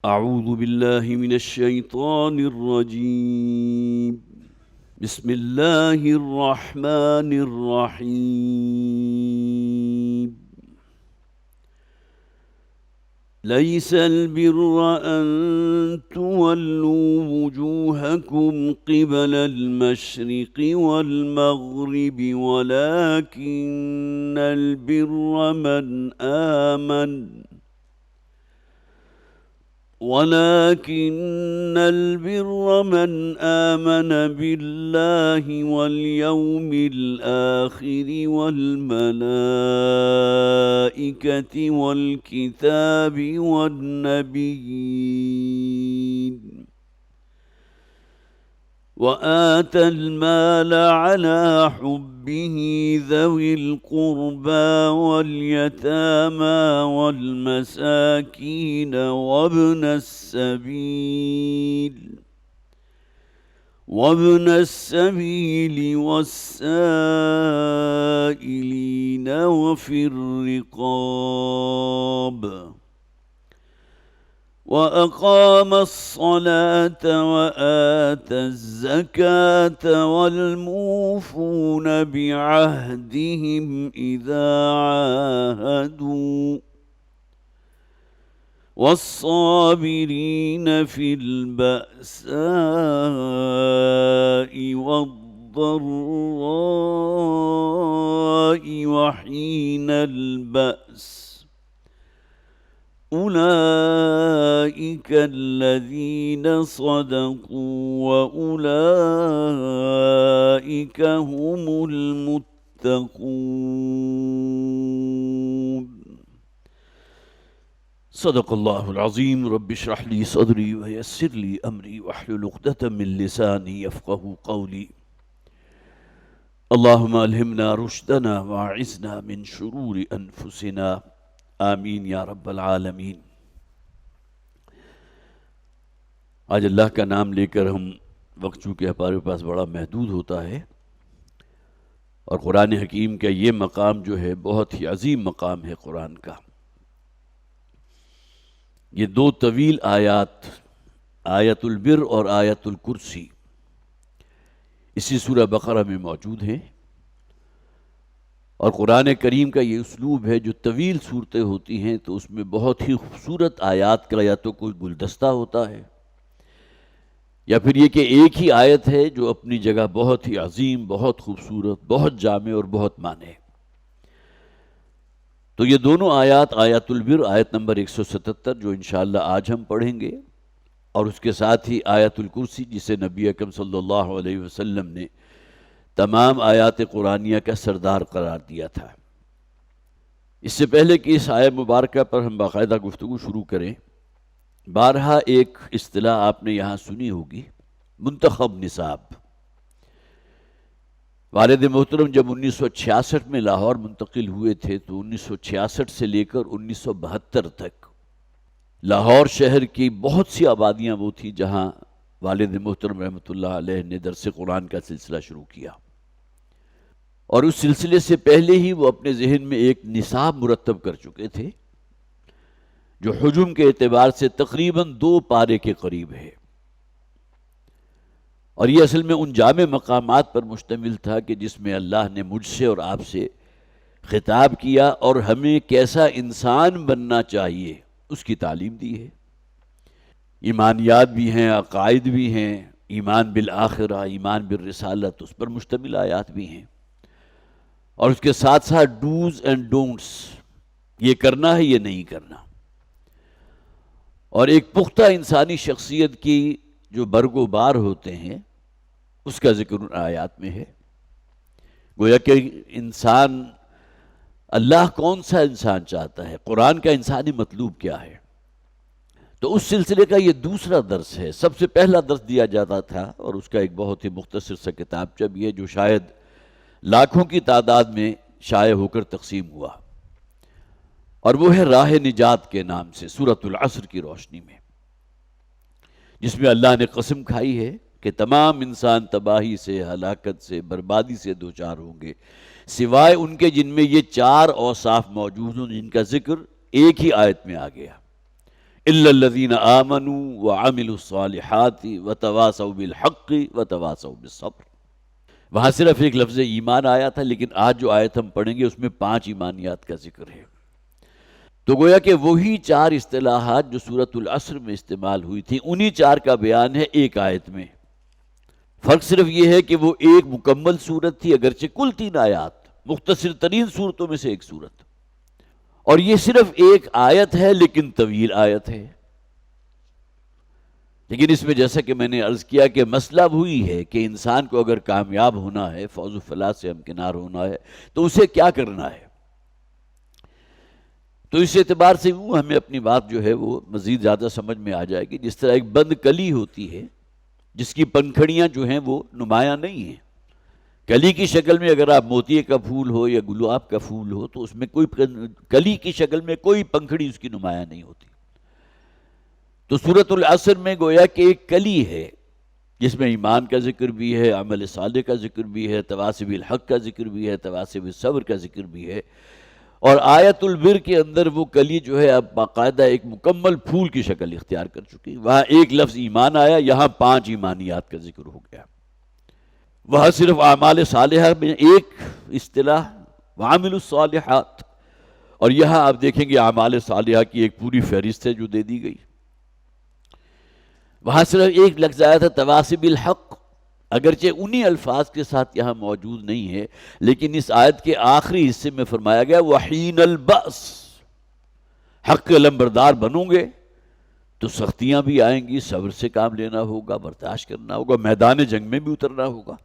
أعوذ بالله من الشيطان الرجيم. بسم الله الرحمن الرحيم. ليس البر أن تولوا وجوهكم قبل المشرق والمغرب ولكن البر من آمن بالله واليوم الآخر والملائكة والكتاب والنبيين وآتى المال على حبه ذوي القربى واليتامى والمساكين وابن السبيل والسائلين وفي الرقاب وأقام الصلاة وآتى الزكاة والموفون بعهدهم إذا عاهدوا والصابرين في البأساء والضراء وحين البأس أولئك الذين صدقوا وأولئك هم المتقون. صدق الله العظيم. رب اشرح لي صدري ويسر لي أمري واحلل عقدة من لساني يفقهوا قولي. اللهم ألهمنا رشدنا وأعذنا من شرور أنفسنا آمین یا رب العالمین. آج اللہ کا نام لے کر ہم وقت چونکہ ہمارے پاس بڑا محدود ہوتا ہے اور قرآن حکیم کا یہ مقام جو ہے بہت ہی عظیم مقام ہے قرآن کا. یہ دو طویل آیات، آیت البر اور آیت الکرسی، اسی سورہ بقرہ میں موجود ہیں. اور قرآن کریم کا یہ اسلوب ہے، جو طویل صورتیں ہوتی ہیں تو اس میں بہت ہی خوبصورت آیات کا یا تو کوئی گلدستہ ہوتا ہے یا پھر یہ کہ ایک ہی آیت ہے جو اپنی جگہ بہت ہی عظیم، بہت خوبصورت، بہت جامع اور بہت معنی. تو یہ دونوں آیات، آیت البر آیت نمبر 177 جو انشاءاللہ آج ہم پڑھیں گے، اور اس کے ساتھ ہی آیت الکرسی جسے نبی اکرم صلی اللہ علیہ وسلم نے تمام آیات قرآنیہ کا سردار قرار دیا تھا. اس سے پہلے کہ اس آیت مبارکہ پر ہم باقاعدہ گفتگو شروع کریں، بارہا ایک اصطلاح آپ نے یہاں سنی ہوگی، منتخب نصاب. والد محترم جب 1966 میں لاہور منتقل ہوئے تھے تو 1966 سے لے کر 1972 تک لاہور شہر کی بہت سی آبادیاں وہ تھی جہاں والد محترم رحمۃ اللہ علیہ نے درس قرآن کا سلسلہ شروع کیا. اور اس سلسلے سے پہلے ہی وہ اپنے ذہن میں ایک نصاب مرتب کر چکے تھے جو حجم کے اعتبار سے تقریباً 2 پارے کے قریب ہے. اور یہ اصل میں ان جامع مقامات پر مشتمل تھا کہ جس میں اللہ نے مجھ سے اور آپ سے خطاب کیا اور ہمیں کیسا انسان بننا چاہیے اس کی تعلیم دی ہے. ایمانیات بھی ہیں، عقائد بھی ہیں، ایمان بالآخرہ، ایمان بالرسالت، اس پر مشتمل آیات بھی ہیں. اور اس کے ساتھ ساتھ ڈوز اینڈ ڈونٹس، یہ کرنا ہے یہ نہیں کرنا. اور ایک پختہ انسانی شخصیت کی جو برگ و بار ہوتے ہیں اس کا ذکر ان آیات میں ہے. گویا کہ انسان، اللہ کون سا انسان چاہتا ہے، قرآن کا انسانی مطلوب کیا ہے. تو اس سلسلے کا یہ دوسرا درس ہے. سب سے پہلا درس دیا جاتا تھا اور اس کا ایک بہت ہی مختصر سا کتابچہ بھی ہے جو شاید لاکھوں کی تعداد میں شائع ہو کر تقسیم ہوا، اور وہ ہے راہ نجات کے نام سے، سورۃ العصر کی روشنی میں، جس میں اللہ نے قسم کھائی ہے کہ تمام انسان تباہی سے، ہلاکت سے، بربادی سے دوچار ہوں گے سوائے ان کے جن میں یہ 4 اوصاف موجود ہوں جن کا ذکر ایک ہی آیت میں آ گیا. الا الذین آمنوا وعملوا الصالحات وتواصوا بالحق وتواصوا بالصبر۔ وہاں صرف ایک لفظ ایمان آیا تھا، لیکن آج جو آیت ہم پڑھیں گے اس میں 5 ایمانیات کا ذکر ہے۔ تو گویا کہ وہی 4 اصطلاحات جو سورۃ العصر میں استعمال ہوئی تھی، انہی 4 کا بیان ہے ایک آیت میں۔ فرق صرف یہ ہے کہ وہ ایک مکمل سورت تھی، اگرچہ کل 3 آیات، مختصر ترین سورتوں میں سے ایک سورت، اور یہ صرف ایک آیت ہے لیکن طویل آیت ہے۔ لیکن اس میں جیسا کہ میں نے عرض کیا کہ مسئلہ وہی ہے کہ انسان کو اگر کامیاب ہونا ہے، فوز و فلاح سے ہمکنار ہونا ہے، تو اسے کیا کرنا ہے۔ تو اس اعتبار سے وہ ہمیں اپنی بات جو ہے وہ مزید زیادہ سمجھ میں آ جائے گی۔ جس طرح ایک بند کلی ہوتی ہے جس کی پنکھڑیاں جو ہیں وہ نمایاں نہیں ہیں، کلی کی شکل میں اگر آپ موتیے کا پھول ہو یا گلاب کا پھول ہو تو اس میں کوئی کلی کی شکل میں کوئی پنکھڑی اس کی نمایاں نہیں ہوتی۔ تو سورۃ العصر میں گویا کہ ایک کلی ہے جس میں ایمان کا ذکر بھی ہے، عمل صالح کا ذکر بھی ہے، تواصی بالحق کا ذکر بھی ہے، تواصی بالصبر کا ذکر بھی ہے، اور آیت البر کے اندر وہ کلی جو ہے اب باقاعدہ ایک مکمل پھول کی شکل اختیار کر چکی۔ وہاں ایک لفظ ایمان آیا، یہاں 5 ایمانیات کا ذکر ہو گیا۔ وہاں صرف اعمال صالحہ میں ایک اصطلاح وعملوا الصالحات، اور یہاں آپ دیکھیں گے اعمال صالحہ کی ایک پوری فہرست ہے جو دے دی گئی۔ وہاں صرف ایک لفظ آیا تھا تواصی بالحق، اگرچہ انہی الفاظ کے ساتھ یہاں موجود نہیں ہے، لیکن اس آیت کے آخری حصے میں فرمایا گیا وحین البأس، حق کے علمبردار بنو گے تو سختیاں بھی آئیں گی، صبر سے کام لینا ہوگا، برداشت کرنا ہوگا، میدان جنگ میں بھی اترنا ہوگا۔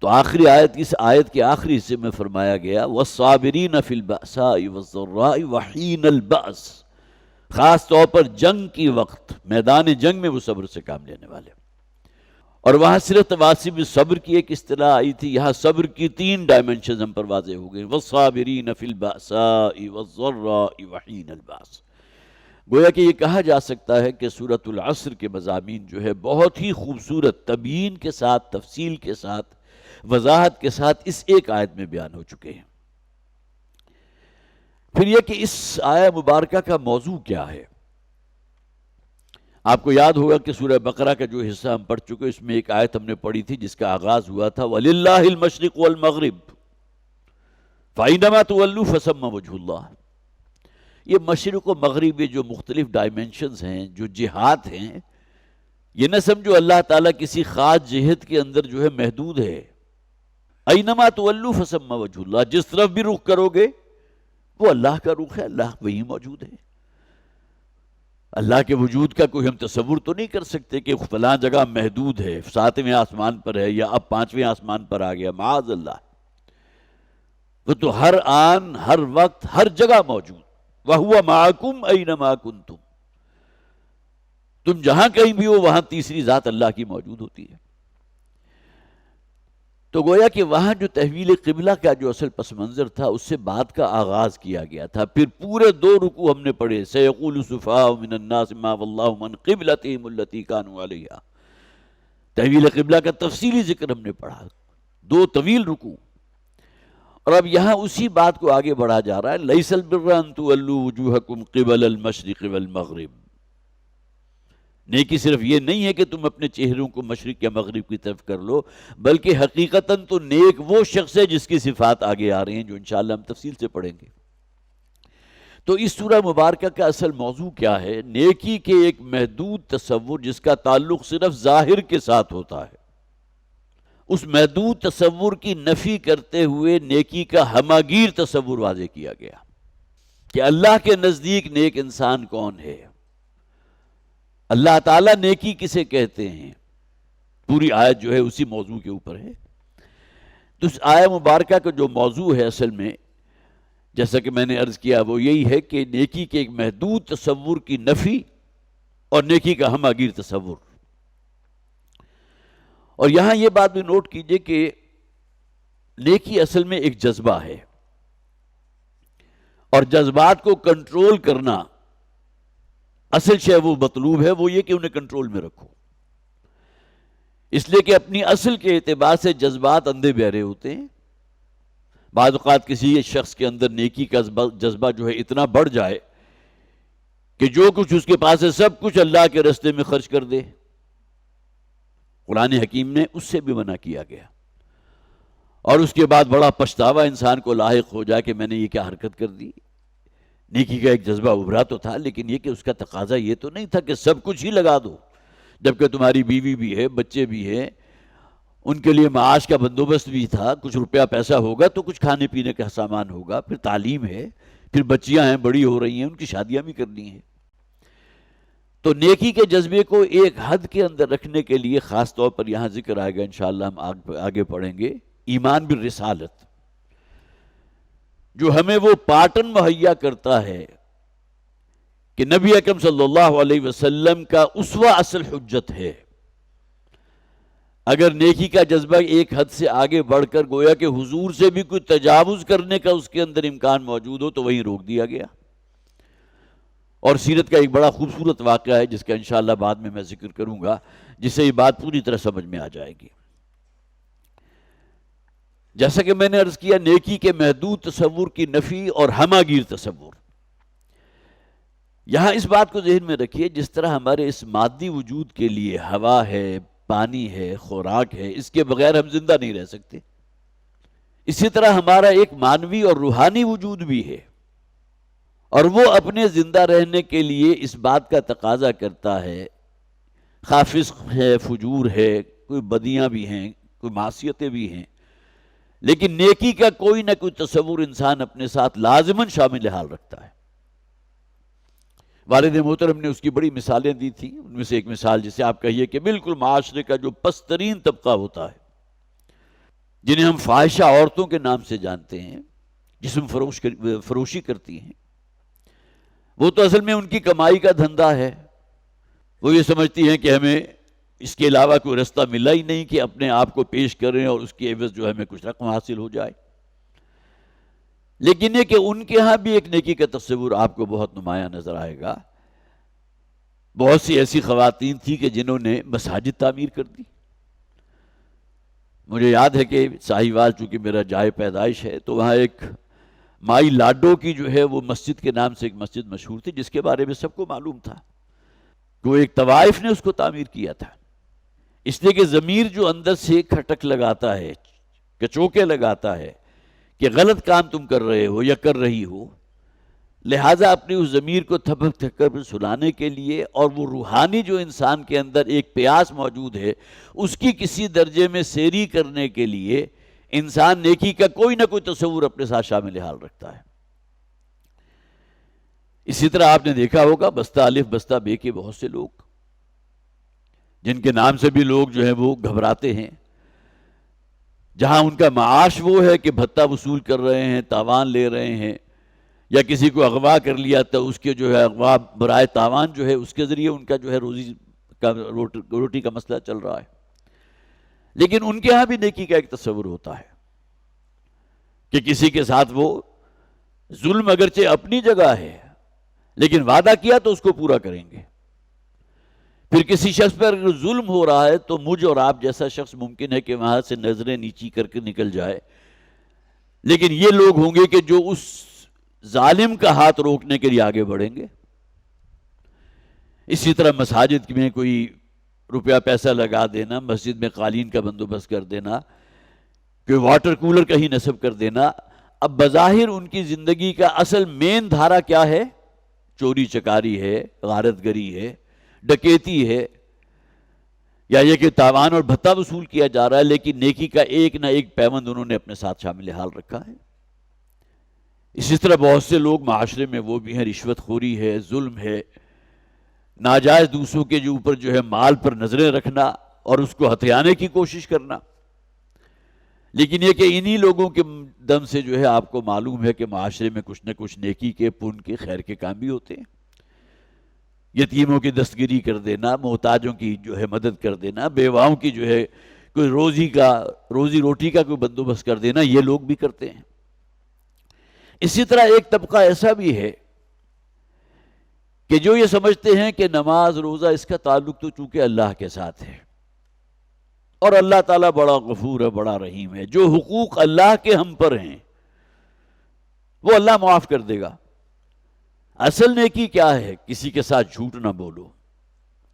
تو آخری آیت، اس آیت کے آخری حصے میں فرمایا گیا والصابرین فی البأساء والضراء وحین البأس، خاص طور پر جنگ کی وقت، میدان جنگ میں وہ صبر سے کام لینے والے۔ اور وہاں صرف تواصی بالصبر کی ایک اصطلاح آئی تھی، یہاں صبر کی 3 ڈائمنشنز ہم پر واضح ہو گئے، والصابرین فی البأساء والضراء وحین البأس۔ گویا کہ یہ کہا جا سکتا ہے کہ سورۃ العصر کے مضامین جو ہے بہت ہی خوبصورت تبیین کے ساتھ، تفصیل کے ساتھ، وضاحت کے ساتھ اس ایک آیت میں بیان ہو چکے ہیں۔ پھر یہ کہ اس آیہ مبارکہ کا موضوع کیا ہے۔ آپ کو یاد ہوگا کہ سورہ بقرہ کا جو حصہ ہم پڑھ چکے، اس میں ایک آیت ہم نے پڑھی تھی جس کا آغاز ہوا تھا وَلِلَّهِ الْمَشْرِقُ وَالْمَغْرِبُ فَأَيْنَمَا تُوَلُّوا فَثَمَّ وَجْهُ اللَّهِ۔ یہ مشرق و مغرب، یہ جو مختلف ڈائمنشنز ہیں، جو جہات ہیں، یہ نہ سمجھو اللہ تعالیٰ کسی خاص جہت کے اندر جو ہے محدود ہے۔ اَيْنَمَا تُوَلُّوا فَثَمَّ وَجْهُ اللَّهِ، جس طرف بھی رخ کرو گے وہ اللہ کا رخ ہے، اللہ وہی موجود ہے۔ اللہ کے وجود کا کوئی ہم تصور تو نہیں کر سکتے کہ فلاں جگہ محدود ہے، 7ویں آسمان پر ہے یا اب 5ویں آسمان پر آ گیا، معاذ اللہ۔ وہ تو ہر آن، ہر وقت، ہر جگہ موجود۔ وَهُوَ مَعَكُمْ أَيْنَمَا كُنْتُمْ، تم جہاں کہیں بھی ہو وہاں تیسری ذات اللہ کی موجود ہوتی ہے۔ تو گویا کہ وہاں جو تحویل قبلہ کا جو اصل پس منظر تھا اس سے بات کا آغاز کیا گیا تھا۔ پھر پورے 2 رکوع ہم نے پڑھے، سَيَقُولُ السُّفَهَاءُ مِنَ النَّاسِ مَا وَاللَّهُ مَنْ قِبْلَتِهِمُ الَّتِي كَانُوا عَلَيْهَا، تحویل قبلہ کا تفصیلی ذکر ہم نے پڑھا، 2 طویل رکوع۔ اور اب یہاں اسی بات کو آگے بڑھا جا رہا ہے، لَيْسَ الْبِرَّ أَن تُوَلُّوا وُجُوهَكُمْ قِبَلَ الْمَشْرِقِ وَالْمَغْرِبِ، نیکی صرف یہ نہیں ہے کہ تم اپنے چہروں کو مشرق یا مغرب کی طرف کر لو، بلکہ حقیقتاً تو نیک وہ شخص ہے جس کی صفات آگے آ رہی ہیں جو انشاءاللہ ہم تفصیل سے پڑھیں گے۔ تو اس سورہ مبارکہ کا اصل موضوع کیا ہے؟ نیکی کے ایک محدود تصور جس کا تعلق صرف ظاہر کے ساتھ ہوتا ہے، اس محدود تصور کی نفی کرتے ہوئے نیکی کا ہماگیر تصور واضح کیا گیا کہ اللہ کے نزدیک نیک انسان کون ہے، اللہ تعالیٰ نیکی کسے کہتے ہیں۔ پوری آیت جو ہے اسی موضوع کے اوپر ہے۔ تو اس آیت مبارکہ کا جو موضوع ہے اصل میں، جیسا کہ میں نے عرض کیا، وہ یہی ہے کہ نیکی کے ایک محدود تصور کی نفی اور نیکی کا ہماگیر تصور۔ اور یہاں یہ بات بھی نوٹ کیجئے کہ نیکی اصل میں ایک جذبہ ہے، اور جذبات کو کنٹرول کرنا اصل شے وہ مطلوب ہے، وہ یہ کہ انہیں کنٹرول میں رکھو، اس لیے کہ اپنی اصل کے اعتبار سے جذبات اندھے بہرے ہوتے ہیں۔ بعض اوقات کسی شخص کے اندر نیکی کا جذبہ جو ہے اتنا بڑھ جائے کہ جو کچھ اس کے پاس ہے سب کچھ اللہ کے راستے میں خرچ کر دے. قرآن حکیم نے اس سے بھی منع کیا گیا. اور اس کے بعد بڑا پچھتاوا انسان کو لاحق ہو جائے کہ میں نے یہ کیا حرکت کر دی. نیکی کا ایک جذبہ ابھرا تو تھا، لیکن یہ کہ اس کا تقاضا یہ تو نہیں تھا کہ سب کچھ ہی لگا دو، جبکہ تمہاری بیوی بھی ہے، بچے بھی ہیں، ان کے لیے معاش کا بندوبست بھی تھا. کچھ روپیہ پیسہ ہوگا تو کچھ کھانے پینے کا سامان ہوگا، پھر تعلیم ہے، پھر بچیاں ہیں، بڑی ہو رہی ہیں، ان کی شادیاں بھی کرنی ہیں. تو نیکی کے جذبے کو ایک حد کے اندر رکھنے کے لیے خاص طور پر یہاں ذکر آئے گا، انشاءاللہ ہم آگے پڑھیں گے، ایمان بالرسالت، جو ہمیں وہ پاٹن مہیا کرتا ہے کہ نبی اکرم صلی اللہ علیہ وسلم کا اسوہ اصل حجت ہے. اگر نیکی کا جذبہ ایک حد سے آگے بڑھ کر گویا کہ حضور سے بھی کوئی تجاوز کرنے کا اس کے اندر امکان موجود ہو تو وہیں روک دیا گیا. اور سیرت کا ایک بڑا خوبصورت واقعہ ہے جس کا انشاءاللہ بعد میں ذکر کروں گا، جس سے یہ بات پوری طرح سمجھ میں آ جائے گی. جیسا کہ میں نے عرض کیا، نیکی کے محدود تصور کی نفی اور ہمہ گیر تصور. یہاں اس بات کو ذہن میں رکھیے، جس طرح ہمارے اس مادی وجود کے لیے ہوا ہے، پانی ہے، خوراک ہے، اس کے بغیر ہم زندہ نہیں رہ سکتے، اسی طرح ہمارا ایک معنوی اور روحانی وجود بھی ہے، اور وہ اپنے زندہ رہنے کے لیے اس بات کا تقاضا کرتا ہے، خواہ فسق ہے، فجور ہے، کوئی بدیاں بھی ہیں، کوئی معصیتیں بھی ہیں، لیکن نیکی کا کوئی نہ کوئی تصور انسان اپنے ساتھ لازماً شامل حال رکھتا ہے. والد محترم نے اس کی بڑی مثالیں دی تھیں. ان میں سے ایک مثال جسے آپ کہیے کہ بالکل معاشرے کا جو پسترین طبقہ ہوتا ہے، جنہیں ہم فاحشہ عورتوں کے نام سے جانتے ہیں، جسم فروشی کرتی ہیں، وہ تو اصل میں ان کی کمائی کا دھندا ہے. وہ یہ سمجھتی ہیں کہ ہمیں اس کے علاوہ کوئی رستہ ملا ہی نہیں کہ اپنے آپ کو پیش کریں اور اس کی عوض جو ہمیں کچھ رقم حاصل ہو جائے. لیکن یہ کہ ان کے ہاں بھی ایک نیکی کا تصور آپ کو بہت نمایاں نظر آئے گا. بہت سی ایسی خواتین تھیں کہ جنہوں نے مساجد تعمیر کر دی. مجھے یاد ہے کہ ساہیوال چونکہ میرا جائے پیدائش ہے، تو وہاں ایک مائی لاڈو کی جو ہے وہ مسجد کے نام سے ایک مسجد مشہور تھی، جس کے بارے میں سب کو معلوم تھا. وہ ایک طوائف نے اس کو تعمیر کیا تھا، اس لیے کہ ضمیر جو اندر سے کھٹک لگاتا ہے، کچوکے لگاتا ہے کہ غلط کام تم کر رہے ہو یا کر رہی ہو، لہٰذا اپنی اس ضمیر کو تھپک تھک کر سلانے کے لیے، اور وہ روحانی جو انسان کے اندر ایک پیاس موجود ہے اس کی کسی درجے میں سیری کرنے کے لیے انسان نیکی کا کوئی نہ کوئی تصور اپنے ساتھ شامل حال رکھتا ہے. اسی طرح آپ نے دیکھا ہوگا بستہ الف بستہ بے کے بہت سے لوگ، جن کے نام سے بھی لوگ جو ہیں وہ گھبراتے ہیں، جہاں ان کا معاش وہ ہے کہ بھتہ وصول کر رہے ہیں، تاوان لے رہے ہیں، یا کسی کو اغوا کر لیا تو اس کے جو ہے اغوا برائے تاوان جو ہے اس کے ذریعے ان کا جو ہے روٹی کا مسئلہ چل رہا ہے. لیکن ان کے ہاں بھی نیکی کا ایک تصور ہوتا ہے کہ کسی کے ساتھ وہ ظلم اگرچہ اپنی جگہ ہے لیکن وعدہ کیا تو اس کو پورا کریں گے. پھر کسی شخص پر اگر ظلم ہو رہا ہے تو مجھ اور آپ جیسا شخص ممکن ہے کہ وہاں سے نظریں نیچی کر کے نکل جائے، لیکن یہ لوگ ہوں گے کہ جو اس ظالم کا ہاتھ روکنے کے لیے آگے بڑھیں گے. اسی طرح مساجد میں کوئی روپیہ پیسہ لگا دینا، مسجد میں قالین کا بندوبست کر دینا، کوئی واٹر کولر کہیں نصب کر دینا، اب بظاہر ان کی زندگی کا اصل مین دھارا کیا ہے؟ چوری چکاری ہے، غارت گری ہے، ڈکیتی ہے، یا یہ کہ تاوان اور بھتہ وصول کیا جا رہا ہے، لیکن نیکی کا ایک نہ ایک پیوند انہوں نے اپنے ساتھ شامل حال رکھا ہے. اسی طرح بہت سے لوگ معاشرے میں وہ بھی ہیں، رشوت خوری ہے، ظلم ہے، ناجائز دوسروں کے جو اوپر جو ہے مال پر نظریں رکھنا اور اس کو ہتھیانے کی کوشش کرنا. لیکن یہ کہ انہی لوگوں کے دم سے جو ہے آپ کو معلوم ہے کہ معاشرے میں کچھ نہ کچھ نیکی کے، پن کے، خیر کے کام بھی ہوتے ہیں. یتیموں کی دستگیری کر دینا، محتاجوں کی جو ہے مدد کر دینا، بیواؤں کی جو ہے کوئی روزی روٹی کا کوئی بندوبست کر دینا، یہ لوگ بھی کرتے ہیں. اسی طرح ایک طبقہ ایسا بھی ہے کہ جو یہ سمجھتے ہیں کہ نماز روزہ اس کا تعلق تو چونکہ اللہ کے ساتھ ہے، اور اللہ تعالیٰ بڑا غفور ہے، بڑا رحیم ہے، جو حقوق اللہ کے ہم پر ہیں وہ اللہ معاف کر دے گا. اصل نیکی کیا ہے؟ کسی کے ساتھ جھوٹ نہ بولو،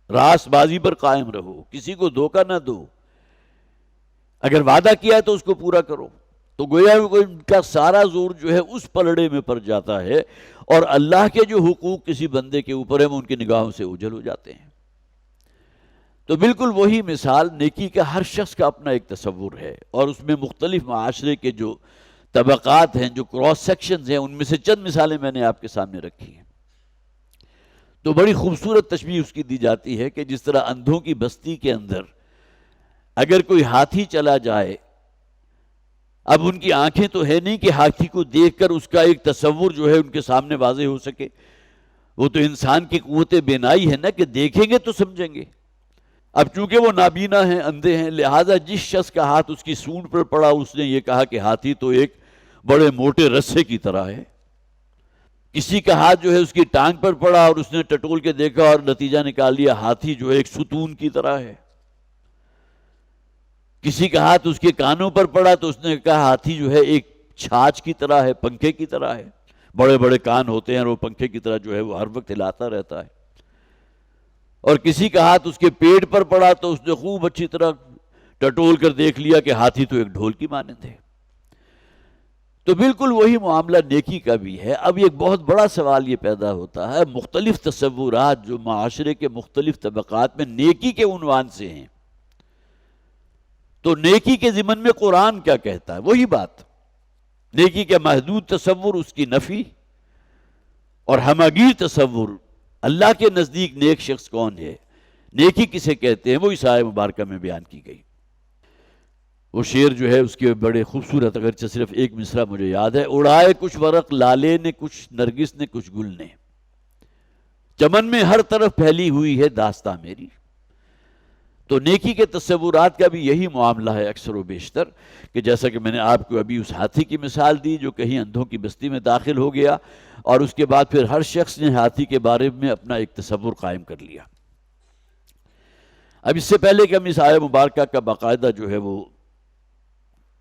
راست بازی پر قائم رہو، کسی کو دھوکہ نہ دو، اگر وعدہ کیا ہے تو اس کو پورا کرو۔ تو گویا ان کا سارا زور جو ہے اس پلڑے میں پڑ جاتا ہے، اور اللہ کے جو حقوق کسی بندے کے اوپر ہیں وہ ان کی نگاہوں سے اوجھل ہو جاتے ہیں۔ تو بالکل وہی مثال، نیکی کا ہر شخص کا اپنا ایک تصور ہے، اور اس میں مختلف معاشرے کے جو طبقات ہیں، جو کراس سیکشنز ہیں، ان میں سے چند مثالیں میں نے آپ کے سامنے رکھی ہیں۔ تو بڑی خوبصورت تشبیہ اس کی دی جاتی ہے کہ جس طرح اندھوں کی بستی کے اندر اگر کوئی ہاتھی چلا جائے، اب ان کی آنکھیں تو ہے نہیں کہ ہاتھی کو دیکھ کر اس کا ایک تصور جو ہے ان کے سامنے واضح ہو سکے، وہ تو انسان کی قوت بینائی ہے نا کہ دیکھیں گے تو سمجھیں گے۔ اب چونکہ وہ نابینا ہیں، اندھے ہیں، لہٰذا جس شخص کا ہاتھ اس کی سونڈ پر پڑا اس نے یہ کہا کہ ہاتھی تو ایک بڑے موٹے رسے کی طرح ہے۔ کسی کا ہاتھ جو ہے اس کی ٹانگ پر پڑا اور اس نے ٹٹول کے دیکھا اور نتیجہ نکال لیا ہاتھی جو ہے ایک ستون کی طرح ہے۔ کسی کا ہاتھ اس کے کانوں پر پڑا تو اس نے کہا ہاتھی جو ہے ایک چھاچ کی طرح ہے، پنکھے کی طرح ہے، بڑے بڑے کان ہوتے ہیں اور وہ پنکھے کی طرح جو ہے وہ ہر وقت ہلاتا رہتا ہے۔ اور کسی کا ہاتھ اس کے پیٹ پر پڑا تو اس نے خوب اچھی طرح ٹٹول کر دیکھ لیا کہ ہاتھی تو ایک ڈھول کی مانند ہے۔ تو بالکل وہی معاملہ نیکی کا بھی ہے۔ اب ایک بہت بڑا سوال یہ پیدا ہوتا ہے، مختلف تصورات جو معاشرے کے مختلف طبقات میں نیکی کے عنوان سے ہیں، تو نیکی کے ضمن میں قرآن کیا کہتا ہے؟ وہی بات، نیکی کا محدود تصور، اس کی نفی، اور ہماگیر تصور، اللہ کے نزدیک نیک شخص کون ہے، نیکی کسے کہتے ہیں، وہ اس آیہ مبارکہ میں بیان کی گئی۔ وہ شعر جو ہے اس کے بڑے خوبصورت، اگرچہ صرف ایک مصرع مجھے یاد ہے، اڑائے کچھ ورق لالے نے، کچھ نرگس نے، کچھ گل نے، چمن میں ہر طرف پھیلی ہوئی ہے داستاں میری۔ تو نیکی کے تصورات کا بھی یہی معاملہ ہے اکثر و بیشتر، کہ جیسا کہ میں نے آپ کو ابھی اس ہاتھی کی مثال دی جو کہیں اندھوں کی بستی میں داخل ہو گیا، اور اس کے بعد پھر ہر شخص نے ہاتھی کے بارے میں اپنا ایک تصور قائم کر لیا۔ اب اس سے پہلے کہ ہم اس آیہ مبارکہ کا باقاعدہ جو ہے وہ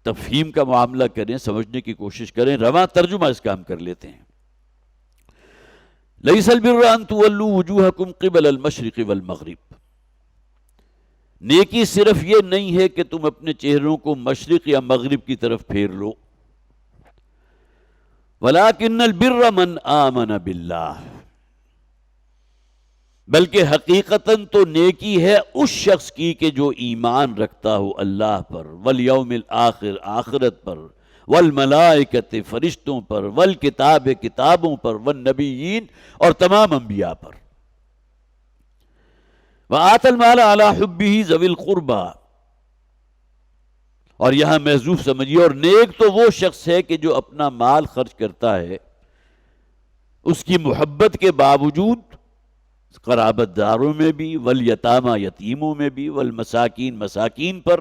تفہیم کا معاملہ کریں، سمجھنے کی کوشش کریں، رواں ترجمہ اس کا ہم کر لیتے ہیں۔ لیس البر ان تولوا وجوہکم قبل المشرق والمغرب، نیکی صرف یہ نہیں ہے کہ تم اپنے چہروں کو مشرق یا مغرب کی طرف پھیر لو، ولیکن البر من آمن باللہ، بلکہ حقیقتاً تو نیکی ہے اس شخص کی کہ جو ایمان رکھتا ہو اللہ پر، والیوم الآخر، آخرت پر، والملائکۃ، فرشتوں پر، والکتاب، کتابوں پر، والنبیین، اور تمام انبیاء پر، وآت المال علی حبہ ذوی القربى، اور یہاں محذوف سمجھیے، اور نیک تو وہ شخص ہے کہ جو اپنا مال خرچ کرتا ہے اس کی محبت کے باوجود قرابت داروں میں بھی، والیتامى، یتیموں میں بھی، والمساکین، مساکین پر،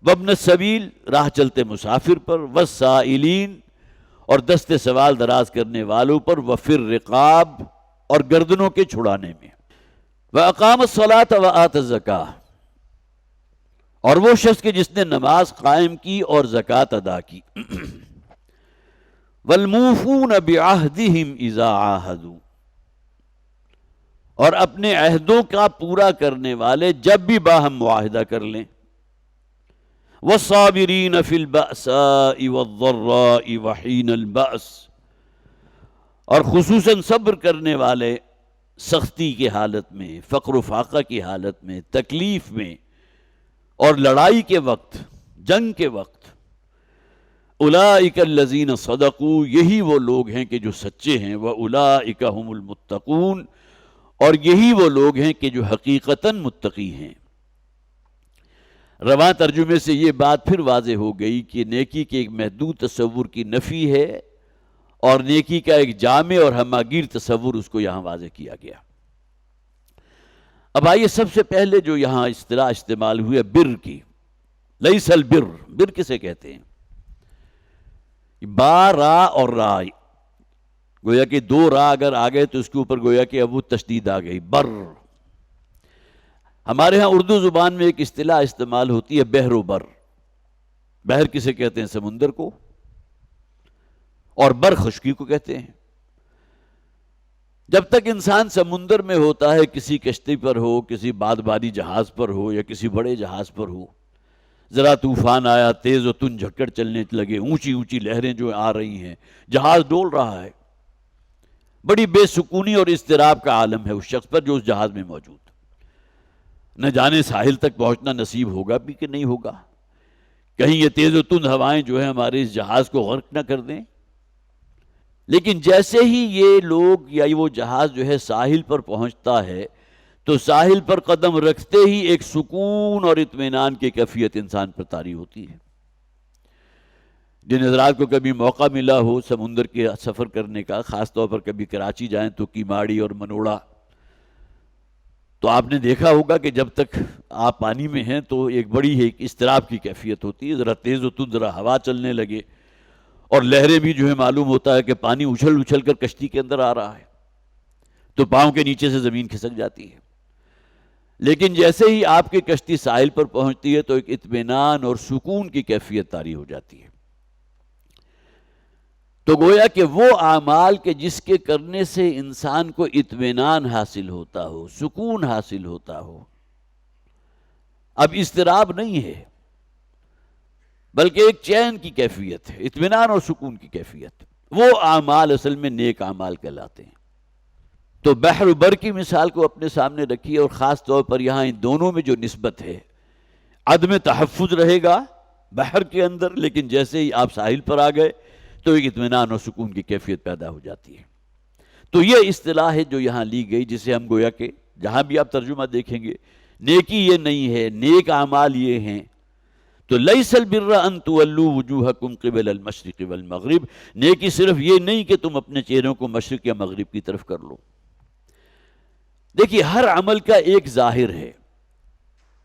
وابن السبیل، راہ چلتے مسافر پر، والسائلین، اور دست سوال دراز کرنے والوں پر، وفی الرقاب، اور گردنوں کے چھڑانے میں، وَأَقَامَ الصَّلَاةَ وَآتَ الزَّكَاةَ، اور وہ شخص کہ جس نے نماز قائم کی اور زکوٰۃ ادا کی، وَالْمُوفُونَ بِعَهْدِهِمْ إِذَا عَاهَدُوا، اور اپنے عہدوں کا پورا کرنے والے جب بھی باہم معاہدہ کر لیں، وَالصَّابِرِينَ فِي الْبَأْسَاءِ وَالضَّرَّاءِ وَحِينَ الْبَأْسِ، اور خصوصاً صبر کرنے والے سختی کی حالت میں، فقر و فاقہ کی حالت میں، تکلیف میں، اور لڑائی کے وقت، جنگ کے وقت۔ اولئک الذین صدقوا، یہی وہ لوگ ہیں کہ جو سچے ہیں، واولئک هم المتقون، اور یہی وہ لوگ ہیں کہ جو حقیقتاً متقی ہیں۔ رواں ترجمے سے یہ بات پھر واضح ہو گئی کہ نیکی کے ایک محدود تصور کی نفی ہے، اور نیکی کا ایک جامع اور ہماگیر تصور اس کو یہاں واضح کیا گیا۔ اب آئیے سب سے پہلے جو یہاں اصطلاح استعمال ہوئی ہے بر کی، لیس البر، بر کسے کہتے ہیں؟ با، را اور را، گویا کہ دو را اگر آ گئے تو اس کے اوپر گویا کہ اب وہ تشدید آ گئی، بر۔ ہمارے ہاں اردو زبان میں ایک اصطلاح استعمال ہوتی ہے بحر و بر۔ بحر کسے کہتے ہیں؟ سمندر کو، اور بر خشکی کو کہتے ہیں۔ جب تک انسان سمندر میں ہوتا ہے، کسی کشتی پر ہو، کسی بادبانی جہاز پر ہو یا کسی بڑے جہاز پر ہو، ذرا طوفان آیا، تیز و تند جھکڑ چلنے لگے، اونچی اونچی لہریں جو آ رہی ہیں، جہاز ڈول رہا ہے، بڑی بے سکونی اور اضطراب کا عالم ہے اس شخص پر جو اس جہاز میں موجود، نہ جانے ساحل تک پہنچنا نصیب ہوگا بھی کہ نہیں ہوگا، کہیں یہ تیز و تند ہوائیں جو ہیں ہمارے اس جہاز کو غرق نہ کر دیں۔ لیکن جیسے ہی یہ لوگ یا وہ جہاز جو ہے ساحل پر پہنچتا ہے تو ساحل پر قدم رکھتے ہی ایک سکون اور اطمینان کی کیفیت انسان پر طاری ہوتی ہے۔ جن حضرات کو کبھی موقع ملا ہو سمندر کے سفر کرنے کا، خاص طور پر کبھی کراچی جائیں تو کیماڑی اور منوڑا، تو آپ نے دیکھا ہوگا کہ جب تک آپ پانی میں ہیں تو ایک بڑی ایک اضطراب کی کیفیت ہوتی ہے، ذرا تیز و تند ذرا ہوا چلنے لگے اور لہریں بھی جو ہے معلوم ہوتا ہے کہ پانی اچھل اچھل کر کشتی کے اندر آ رہا ہے تو پاؤں کے نیچے سے زمین کھسک جاتی ہے۔ لیکن جیسے ہی آپ کی کشتی ساحل پر پہنچتی ہے تو ایک اطمینان اور سکون کی کیفیت طاری ہو جاتی ہے۔ تو گویا کہ وہ اعمال کے جس کے کرنے سے انسان کو اطمینان حاصل ہوتا ہو، سکون حاصل ہوتا ہو، اب اضطراب نہیں ہے بلکہ ایک چین کی کیفیت ہے، اطمینان اور سکون کی کیفیت، وہ اعمال اصل میں نیک اعمال کہلاتے ہیں۔ تو بحر و بر کی مثال کو اپنے سامنے رکھیے، اور خاص طور پر یہاں ان دونوں میں جو نسبت ہے، عدم تحفظ رہے گا بحر کے اندر، لیکن جیسے ہی آپ ساحل پر آ گئے تو ایک اطمینان اور سکون کی کیفیت پیدا ہو جاتی ہے۔ تو یہ اصطلاح ہے جو یہاں لی گئی، جسے ہم گویا کہ جہاں بھی آپ ترجمہ دیکھیں گے نیکی یہ نہیں ہے، نیک اعمال یہ ہیں۔ تو لیس البر ان تولوا وجوہکم قبل المشرق والمغرب، نیکی صرف یہ نہیں کہ تم اپنے چہروں کو مشرق یا مغرب کی طرف کر لو۔ دیکھیے ہر عمل کا ایک ظاہر ہے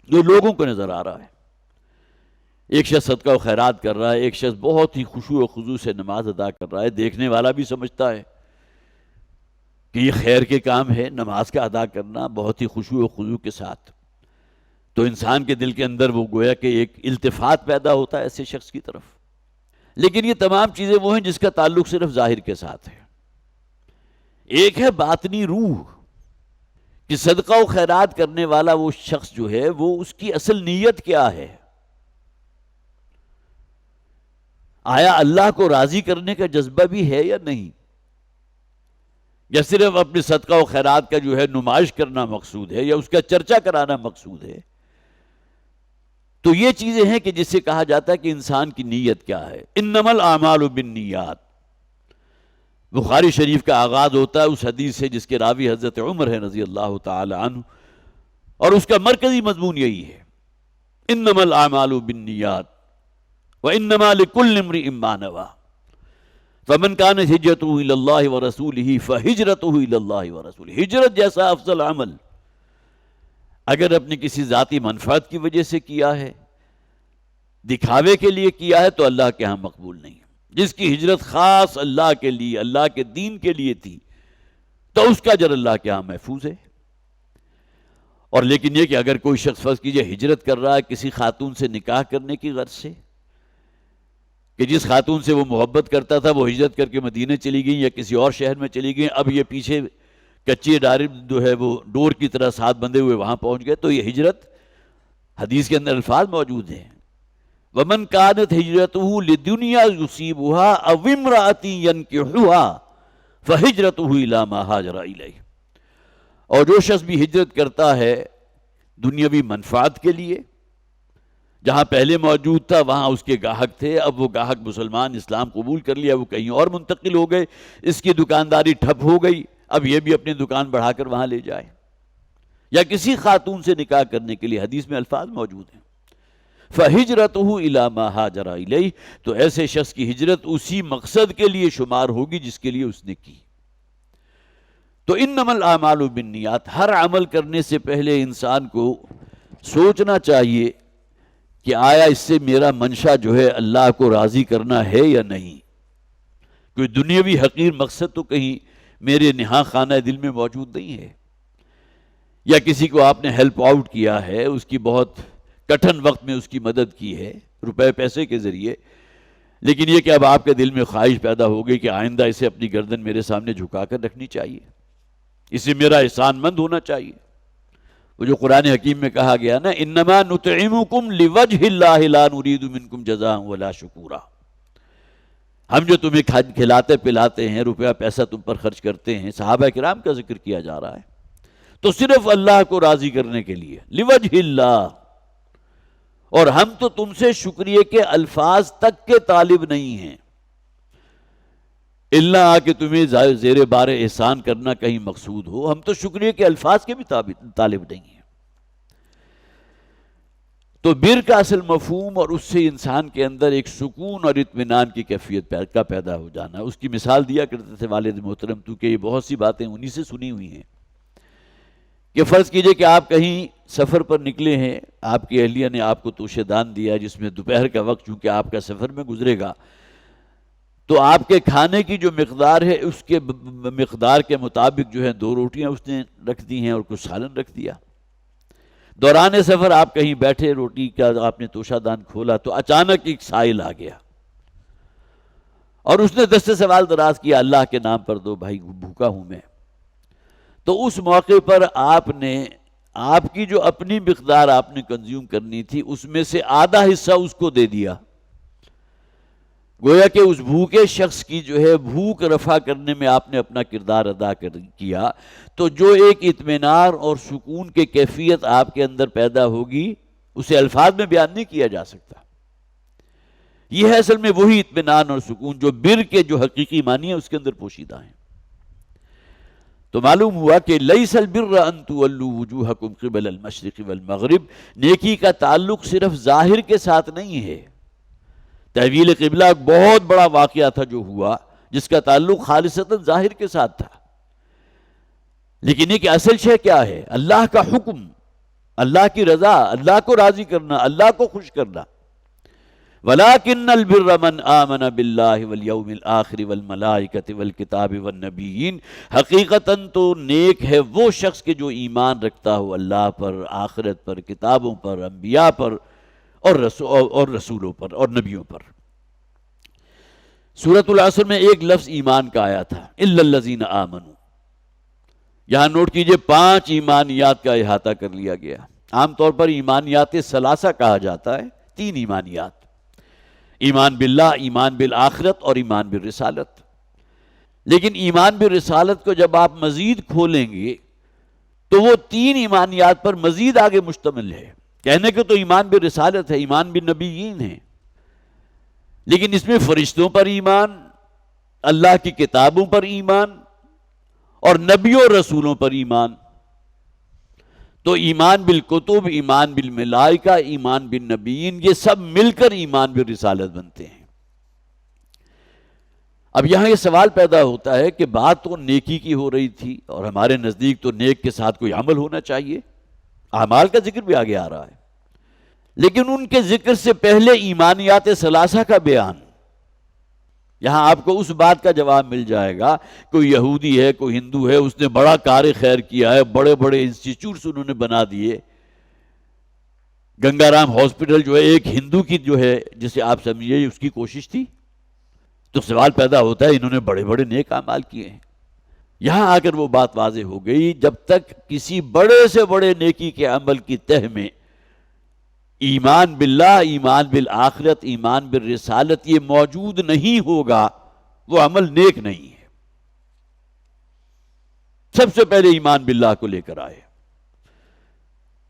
جو لوگوں کو نظر آ رہا ہے، ایک شخص صدقہ و خیرات کر رہا ہے، ایک شخص بہت ہی خشوع و خضوع سے نماز ادا کر رہا ہے، دیکھنے والا بھی سمجھتا ہے کہ یہ خیر کے کام ہے، نماز کا ادا کرنا بہت ہی خشوع و خضوع کے ساتھ، تو انسان کے دل کے اندر وہ گویا کہ ایک التفات پیدا ہوتا ہے ایسے شخص کی طرف۔ لیکن یہ تمام چیزیں وہ ہیں جس کا تعلق صرف ظاہر کے ساتھ ہے۔ ایک ہے باطنی روح، کہ صدقہ و خیرات کرنے والا وہ شخص جو ہے وہ اس کی اصل نیت کیا ہے، آیا اللہ کو راضی کرنے کا جذبہ بھی ہے یا نہیں، یا صرف اپنے صدقہ و خیرات کا جو ہے نمائش کرنا مقصود ہے یا اس کا چرچا کرانا مقصود ہے۔ تو یہ چیزیں ہیں کہ جس سے کہا جاتا ہے کہ انسان کی نیت کیا ہے۔ انما الاعمال بالنیات، بخاری شریف کا آغاز ہوتا ہے اس حدیث سے جس کے راوی حضرت عمر ہے رضی اللہ تعالی عنہ، اور اس کا مرکزی مضمون یہی ہے، انما الاعمال بالنیات وانما لكل امرئ ما نوى فمن كانت هجرته الى الله ورسوله فهجرته الى الله ورسوله۔ ہجرت جیسا افضل عمل اگر اپنی کسی ذاتی منفعت کی وجہ سے کیا ہے، دکھاوے کے لیے کیا ہے، تو اللہ کے ہاں مقبول نہیں۔ جس کی ہجرت خاص اللہ کے لیے، اللہ کے دین کے لیے تھی، تو اس کا اجر اللہ کے ہاں محفوظ ہے۔ اور لیکن یہ کہ اگر کوئی شخص فرض کیجئے ہجرت کر رہا ہے کسی خاتون سے نکاح کرنے کی غرض سے، کہ جس خاتون سے وہ محبت کرتا تھا وہ ہجرت کر کے مدینے چلی گئی یا کسی اور شہر میں چلی گئی، اب یہ پیچھے کچی ڈاری جو ہے وہ ڈور کی طرح ساتھ بندھے ہوئے وہاں پہنچ گئے، تو یہ ہجرت، حدیث کے اندر الفاظ موجود ہیں، وَمَنْ كَانَتْ هِجْرَتُهُ لِدُنْيَا يُصِيبُهَا أَوْ امْرَأَةٍ يَنْكِحُهَا فَهِجْرَتُهُ إِلَىٰ مَا هَاجَرَ إِلَيْهِ۔ اور جو شخص بھی ہجرت کرتا ہے دنیاوی منفعت کے لیے، جہاں پہلے موجود تھا وہاں اس کے گاہک تھے، اب وہ گاہک مسلمان اسلام قبول کر لیا، وہ کہیں اور منتقل ہو گئے، اس کی دکانداری ٹھپ ہو گئی، اب یہ بھی اپنی دکان بڑھا کر وہاں لے جائے، یا کسی خاتون سے نکاح کرنے کے لیے، حدیث میں الفاظ موجود ہیں، فَهِجْرَتُهُ إِلَىٰ مَا هَاجَرَ إِلَيْهِ، تو ایسے شخص کی ہجرت اسی مقصد کے لیے شمار ہوگی جس کے لیے اس نے کی۔ تو انما الاعمال بالنیات، ہر عمل کرنے سے پہلے انسان کو سوچنا چاہیے کہ آیا اس سے میرا منشا جو ہے اللہ کو راضی کرنا ہے یا نہیں، کوئی دنیاوی حقیر مقصد تو کہیں میرے نہاں خانہ دل میں موجود نہیں ہے، یا کسی کو آپ نے ہیلپ آؤٹ کیا ہے، اس کی بہت کٹھن وقت میں اس کی مدد کی ہے روپے پیسے کے ذریعے، لیکن یہ کہ اب آپ کے دل میں خواہش پیدا ہو گئی کہ آئندہ اسے اپنی گردن میرے سامنے جھکا کر رکھنی چاہیے، اسے میرا احسان مند ہونا چاہیے۔ وہ جو قرآن حکیم میں کہا گیا نا، انما نطعمکم لوجہ اللہ لا نرید منکم جزاء ولا شکورا، ہم جو تمہیں کھلاتے پلاتے ہیں، روپیہ پیسہ تم پر خرچ کرتے ہیں، صحابہ کرام کا ذکر کیا جا رہا ہے، تو صرف اللہ کو راضی کرنے کے لیے، لوجہ اللہ، اور ہم تو تم سے شکریہ کے الفاظ تک کے طالب نہیں ہیں، اللہ کہ تمہیں زیر بار احسان کرنا کہیں مقصود ہو، ہم تو شکریہ کے الفاظ کے بھی طالب نہیں ہیں۔ تو بر کا اصل مفہوم اور اس سے انسان کے اندر ایک سکون اور اطمینان کی کیفیت کا پیدا ہو جانا، اس کی مثال دیا کرتے تھے والد محترم، کیونکہ یہ بہت سی باتیں انہی سے سنی ہوئی ہیں، کہ فرض کیجئے کہ آپ کہیں سفر پر نکلے ہیں، آپ کی اہلیہ نے آپ کو توشہ دان دیا جس میں دوپہر کا وقت چونکہ آپ کا سفر میں گزرے گا، تو آپ کے کھانے کی جو مقدار ہے اس کے مقدار کے مطابق جو ہے 2 روٹیاں اس نے رکھ دی ہیں اور کچھ سالن رکھ دیا۔ دوران سفر آپ کہیں بیٹھے، روٹی کا آپ نے توشہ دان کھولا تو اچانک ایک سائل آ گیا اور اس نے دست سوال دراز کیا، اللہ کے نام پر دو بھائی، بھوکا ہوں میں۔ تو اس موقع پر آپ نے آپ کی جو اپنی مقدار آپ نے کنزیوم کرنی تھی اس میں سے آدھا حصہ اس کو دے دیا، گویا کہ اس بھوکے شخص کی جو ہے بھوک رفع کرنے میں آپ نے اپنا کردار ادا کیا، تو جو ایک اطمینان اور سکون کی کیفیت آپ کے اندر پیدا ہوگی اسے الفاظ میں بیان نہیں کیا جا سکتا۔ یہ ہے اصل میں وہی اطمینان اور سکون جو بر کے جو حقیقی معنی ہے اس کے اندر پوشیدہ ہیں۔ تو معلوم ہوا کہ لیس البر ان تولوا وجوہکم قبل المشرق والمغرب، نیکی کا تعلق صرف ظاہر کے ساتھ نہیں ہے۔ تحویل قبلہ ایک بہت بڑا واقعہ تھا جو ہوا، جس کا تعلق خالصتاً ظاہر کے ساتھ تھا، لیکن یہ کہ اصل شے کیا ہے؟ اللہ کا حکم، اللہ کی رضا، اللہ کو راضی کرنا، اللہ کو خوش کرنا۔ وَلَٰكِنَّ الْبِرَّ مَنْ آمَنَ بِاللَّهِ وَالْيَوْمِ الْآخِرِ وَالْمَلَائِكَةِ وَالْكِتَابِ وَالنَّبِيِّينَ، حقیقتاً تو نیک ہے وہ شخص کہ جو ایمان رکھتا ہو اللہ پر، آخرت پر، کتابوں پر، انبیاء پر اور رسولوں پر اور نبیوں پر۔ سورۃ العصر میں ایک لفظ ایمان کا آیا تھا، اِلَّا الَّذِينَ آمَنُوا، یہاں نوٹ کیجئے 5 ایمانیات کا احاطہ کر لیا گیا۔ عام طور پر ایمانیات ثلاثہ کہا جاتا ہے، 3 ایمانیات، ایمان باللہ، ایمان بالآخرت اور ایمان بالرسالت۔ لیکن ایمان بالرسالت کو جب آپ مزید کھولیں گے تو وہ 3 ایمانیات پر مزید آگے مشتمل ہے۔ کہنے کو تو ایمان بالرسالت ہے، ایمان بالنبیین ہے، لیکن اس میں فرشتوں پر ایمان، اللہ کی کتابوں پر ایمان اور نبیوں اور رسولوں پر ایمان۔ تو ایمان بالکتب، ایمان بالملائکہ، ایمان بالنبیین، یہ سب مل کر ایمان بالرسالت بنتے ہیں۔ اب یہاں یہ سوال پیدا ہوتا ہے کہ بات تو نیکی کی ہو رہی تھی اور ہمارے نزدیک تو نیک کے ساتھ کوئی عمل ہونا چاہیے، اعمال کا ذکر بھی آگے آ رہا ہے، لیکن ان کے ذکر سے پہلے ایمانیات ثلاثہ کا بیان۔ یہاں آپ کو اس بات کا جواب مل جائے گا، کوئی یہودی ہے، کوئی ہندو ہے، اس نے بڑا کار خیر کیا ہے، بڑے بڑے انسٹیٹیوٹس انہوں نے بنا دیے۔ گنگا رام ہاسپٹل جو ہے ایک ہندو کی جو ہے جسے آپ سمجھیے اس کی کوشش تھی، تو سوال پیدا ہوتا ہے انہوں نے بڑے بڑے نیک اعمال کیے ہیں۔ یہاں آ کر وہ بات واضح ہو گئی، جب تک کسی بڑے سے بڑے نیکی کے عمل کی تہ میں ایمان باللہ، ایمان بالآخرت، ایمان بالرسالت یہ موجود نہیں ہوگا، وہ عمل نیک نہیں ہے۔ سب سے پہلے ایمان باللہ کو لے کر آئے،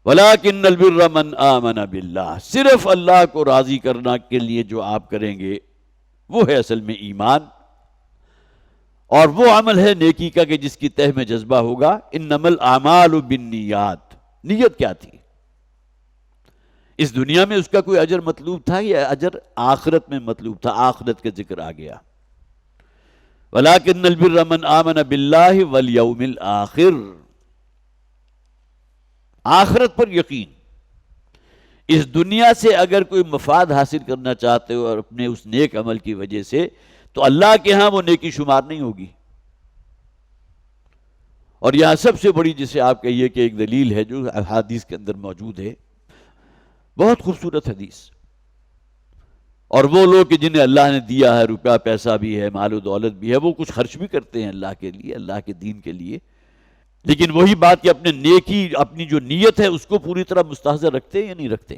وَلَٰكِنَّ الْبِرَّ مَنْ آمَنَ بِاللَّهِ، صرف اللہ کو راضی کرنا کے لیے جو آپ کریں گے وہ ہے اصل میں ایمان، اور وہ عمل ہے نیکی کا کہ جس کی تہ میں جذبہ ہوگا انما الاعمال بالنیات۔ نیت کیا تھی؟ اس دنیا میں اس کا کوئی اجر مطلوب تھا یا اجر آخرت میں مطلوب تھا؟ آخرت کا ذکر آ گیا، وَلَٰكِنَّ الْبِرَّ مَنْ آمَنَ بِاللَّهِ وَالْيَوْمِ الْآخِرِ، آخرت پر یقین۔ اس دنیا سے اگر کوئی مفاد حاصل کرنا چاہتے ہو اور اپنے اس نیک عمل کی وجہ سے، تو اللہ کے ہاں وہ نیکی شمار نہیں ہوگی۔ اور یہاں سب سے بڑی جسے آپ کہیے کہ ایک دلیل ہے جو حدیث کے اندر موجود ہے، بہت خوبصورت حدیث، اور وہ لوگ کہ جنہیں اللہ نے دیا ہے، روپیہ پیسہ بھی ہے، مال و دولت بھی ہے، وہ کچھ خرچ بھی کرتے ہیں اللہ کے لیے، اللہ کے دین کے لیے، لیکن وہی بات کہ اپنے نیکی، اپنی جو نیت ہے اس کو پوری طرح مستحضر رکھتے ہیں یا نہیں رکھتے؟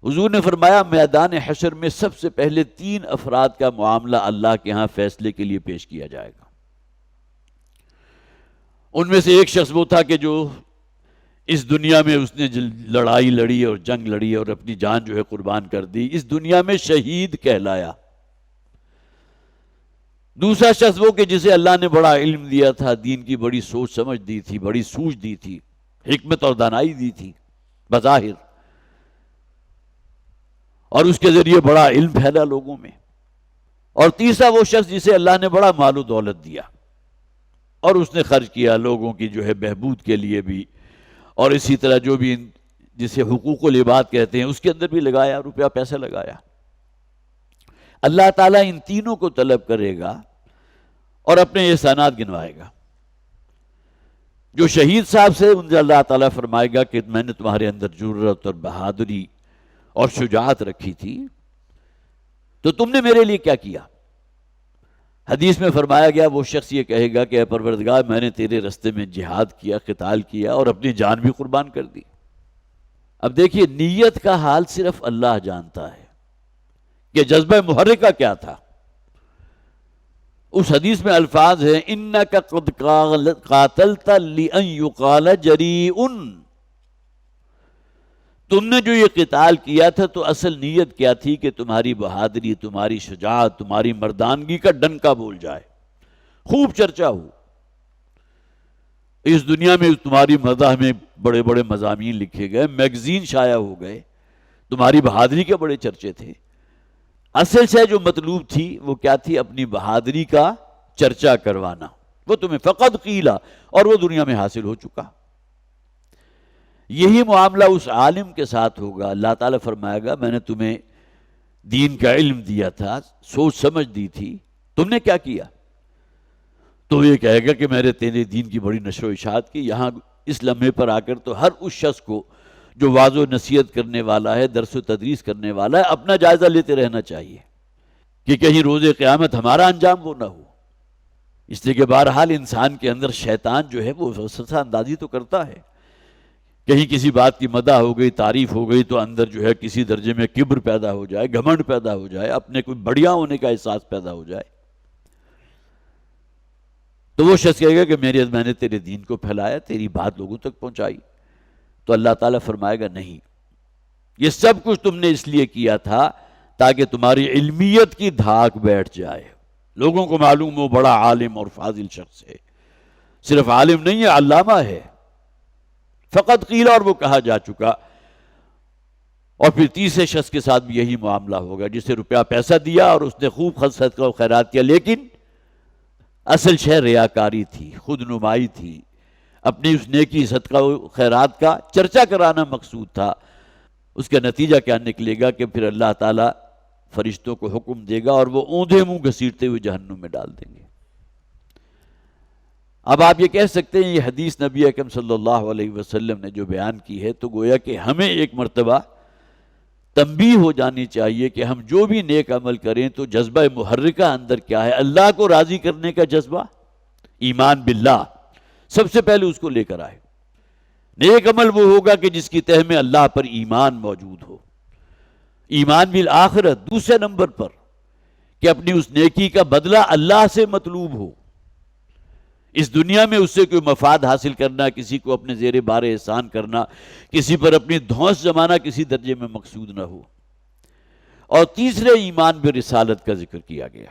حضور نے فرمایا میدان حشر میں سب سے پہلے 3 افراد کا معاملہ اللہ کے ہاں فیصلے کے لیے پیش کیا جائے گا۔ ان میں سے ایک شخص وہ تھا کہ جو اس دنیا میں اس نے لڑائی لڑی اور جنگ لڑی اور اپنی جان جو ہے قربان کر دی، اس دنیا میں شہید کہلایا۔ دوسرا شخص وہ کہ جسے اللہ نے بڑا علم دیا تھا، دین کی بڑی سوچ سمجھ دی تھی، بڑی سوچ دی تھی، حکمت اور دانائی دی تھی بظاہر، اور اس کے ذریعے بڑا علم پھیلا لوگوں میں۔ اور تیسرا وہ شخص جسے اللہ نے بڑا مال و دولت دیا اور اس نے خرچ کیا لوگوں کی جو ہے بہبود کے لیے بھی، اور اسی طرح جو بھی جسے حقوق العباد کہتے ہیں اس کے اندر بھی لگایا، روپیہ پیسہ لگایا۔ اللہ تعالیٰ ان تینوں کو طلب کرے گا اور اپنے احسانات گنوائے گا۔ جو شہید صاحب سے ان سے اللہ تعالیٰ فرمائے گا کہ میں نے تمہارے اندر جرأت اور بہادری اور شجاعت رکھی تھی، تو تم نے میرے لیے کیا کیا؟ حدیث میں فرمایا گیا وہ شخص یہ کہے گا کہ اے پروردگار میں نے تیرے رستے میں جہاد کیا، قتال کیا اور اپنی جان بھی قربان کر دی۔ اب دیکھیے نیت کا حال صرف اللہ جانتا ہے کہ جذبہ محرکہ کیا تھا۔ اس حدیث میں الفاظ ہیں اِنَّكَ قَدْ قَاتَلْتَ لِأَنْ يُقَالَ جَرِيءٌ، تم نے جو یہ قتال کیا تھا تو اصل نیت کیا تھی کہ تمہاری بہادری، تمہاری شجاعت، تمہاری مردانگی کا ڈنکا بول جائے، خوب چرچا ہو۔ اس دنیا میں تمہاری مدح میں بڑے بڑے مضامین لکھے گئے، میگزین شائع ہو گئے، تمہاری بہادری کے بڑے چرچے تھے۔ اصل سے جو مطلوب تھی وہ کیا تھی؟ اپنی بہادری کا چرچا کروانا۔ وہ تمہیں فقط قیلا، اور وہ دنیا میں حاصل ہو چکا۔ یہی معاملہ اس عالم کے ساتھ ہوگا۔ اللہ تعالیٰ فرمائے گا میں نے تمہیں دین کا علم دیا تھا، سوچ سمجھ دی تھی، تم نے کیا کیا؟ تو یہ کہے گا کہ میں نے تیرے دین کی بڑی نشر و اشاعت کی۔ یہاں اس لمحے پر آ کر تو ہر اس شخص کو جو واعظ و نصیحت کرنے والا ہے، درس و تدریس کرنے والا ہے، اپنا جائزہ لیتے رہنا چاہیے کہ کہیں روز قیامت ہمارا انجام وہ نہ ہو۔ اس لیے کہ بہرحال انسان کے اندر شیطان جو ہے وہ وسوسہ اندازی تو کرتا ہے۔ کہیں کسی بات کی مدح ہو گئی، تعریف ہو گئی، تو اندر جو ہے کسی درجے میں کبر پیدا ہو جائے، گھمنڈ پیدا ہو جائے، اپنے کوئی بڑھیا ہونے کا احساس پیدا ہو جائے۔ تو وہ شخص کہے گا کہ میں نے تیرے دین کو پھیلایا، تیری بات لوگوں تک پہنچائی۔ تو اللہ تعالیٰ فرمائے گا نہیں، یہ سب کچھ تم نے اس لیے کیا تھا تاکہ تمہاری علمیت کی دھاک بیٹھ جائے، لوگوں کو معلوم ہو بڑا عالم اور فاضل شخص ہے، صرف عالم نہیں ہے، علامہ ہے۔ فقط قیلا، اور وہ کہا جا چکا۔ اور پھر تیسرے شخص کے ساتھ بھی یہی معاملہ ہوگا، جسے روپیہ پیسہ دیا اور اس نے خوب صدقہ و خیرات کیا، لیکن اصل شے ریاکاری تھی، خود نمائی تھی، اپنی اس نیکی صدقہ و خیرات کا چرچا کرانا مقصود تھا۔ اس کا نتیجہ کیا نکلے گا کہ پھر اللہ تعالیٰ فرشتوں کو حکم دے گا اور وہ اوندھے منہ گھسیٹتے ہوئے جہنم میں ڈال دیں گے۔ اب آپ یہ کہہ سکتے ہیں یہ حدیث نبی اکرم صلی اللہ علیہ وسلم نے جو بیان کی ہے، تو گویا کہ ہمیں ایک مرتبہ تنبیہ ہو جانی چاہیے کہ ہم جو بھی نیک عمل کریں تو جذبہ محرکہ اندر کیا ہے؟ اللہ کو راضی کرنے کا جذبہ، ایمان باللہ، سب سے پہلے اس کو لے کر آئے۔ نیک عمل وہ ہوگا کہ جس کی تہ میں اللہ پر ایمان موجود ہو، ایمان بالآخرت دوسرے نمبر پر، کہ اپنی اس نیکی کا بدلہ اللہ سے مطلوب ہو، اس دنیا میں اس سے کوئی مفاد حاصل کرنا، کسی کو اپنے زیر بار احسان کرنا، کسی پر اپنی دھونس جمانا کسی درجے میں مقصود نہ ہو۔ اور تیسرے ایمان بالرسالت کا ذکر کیا گیا۔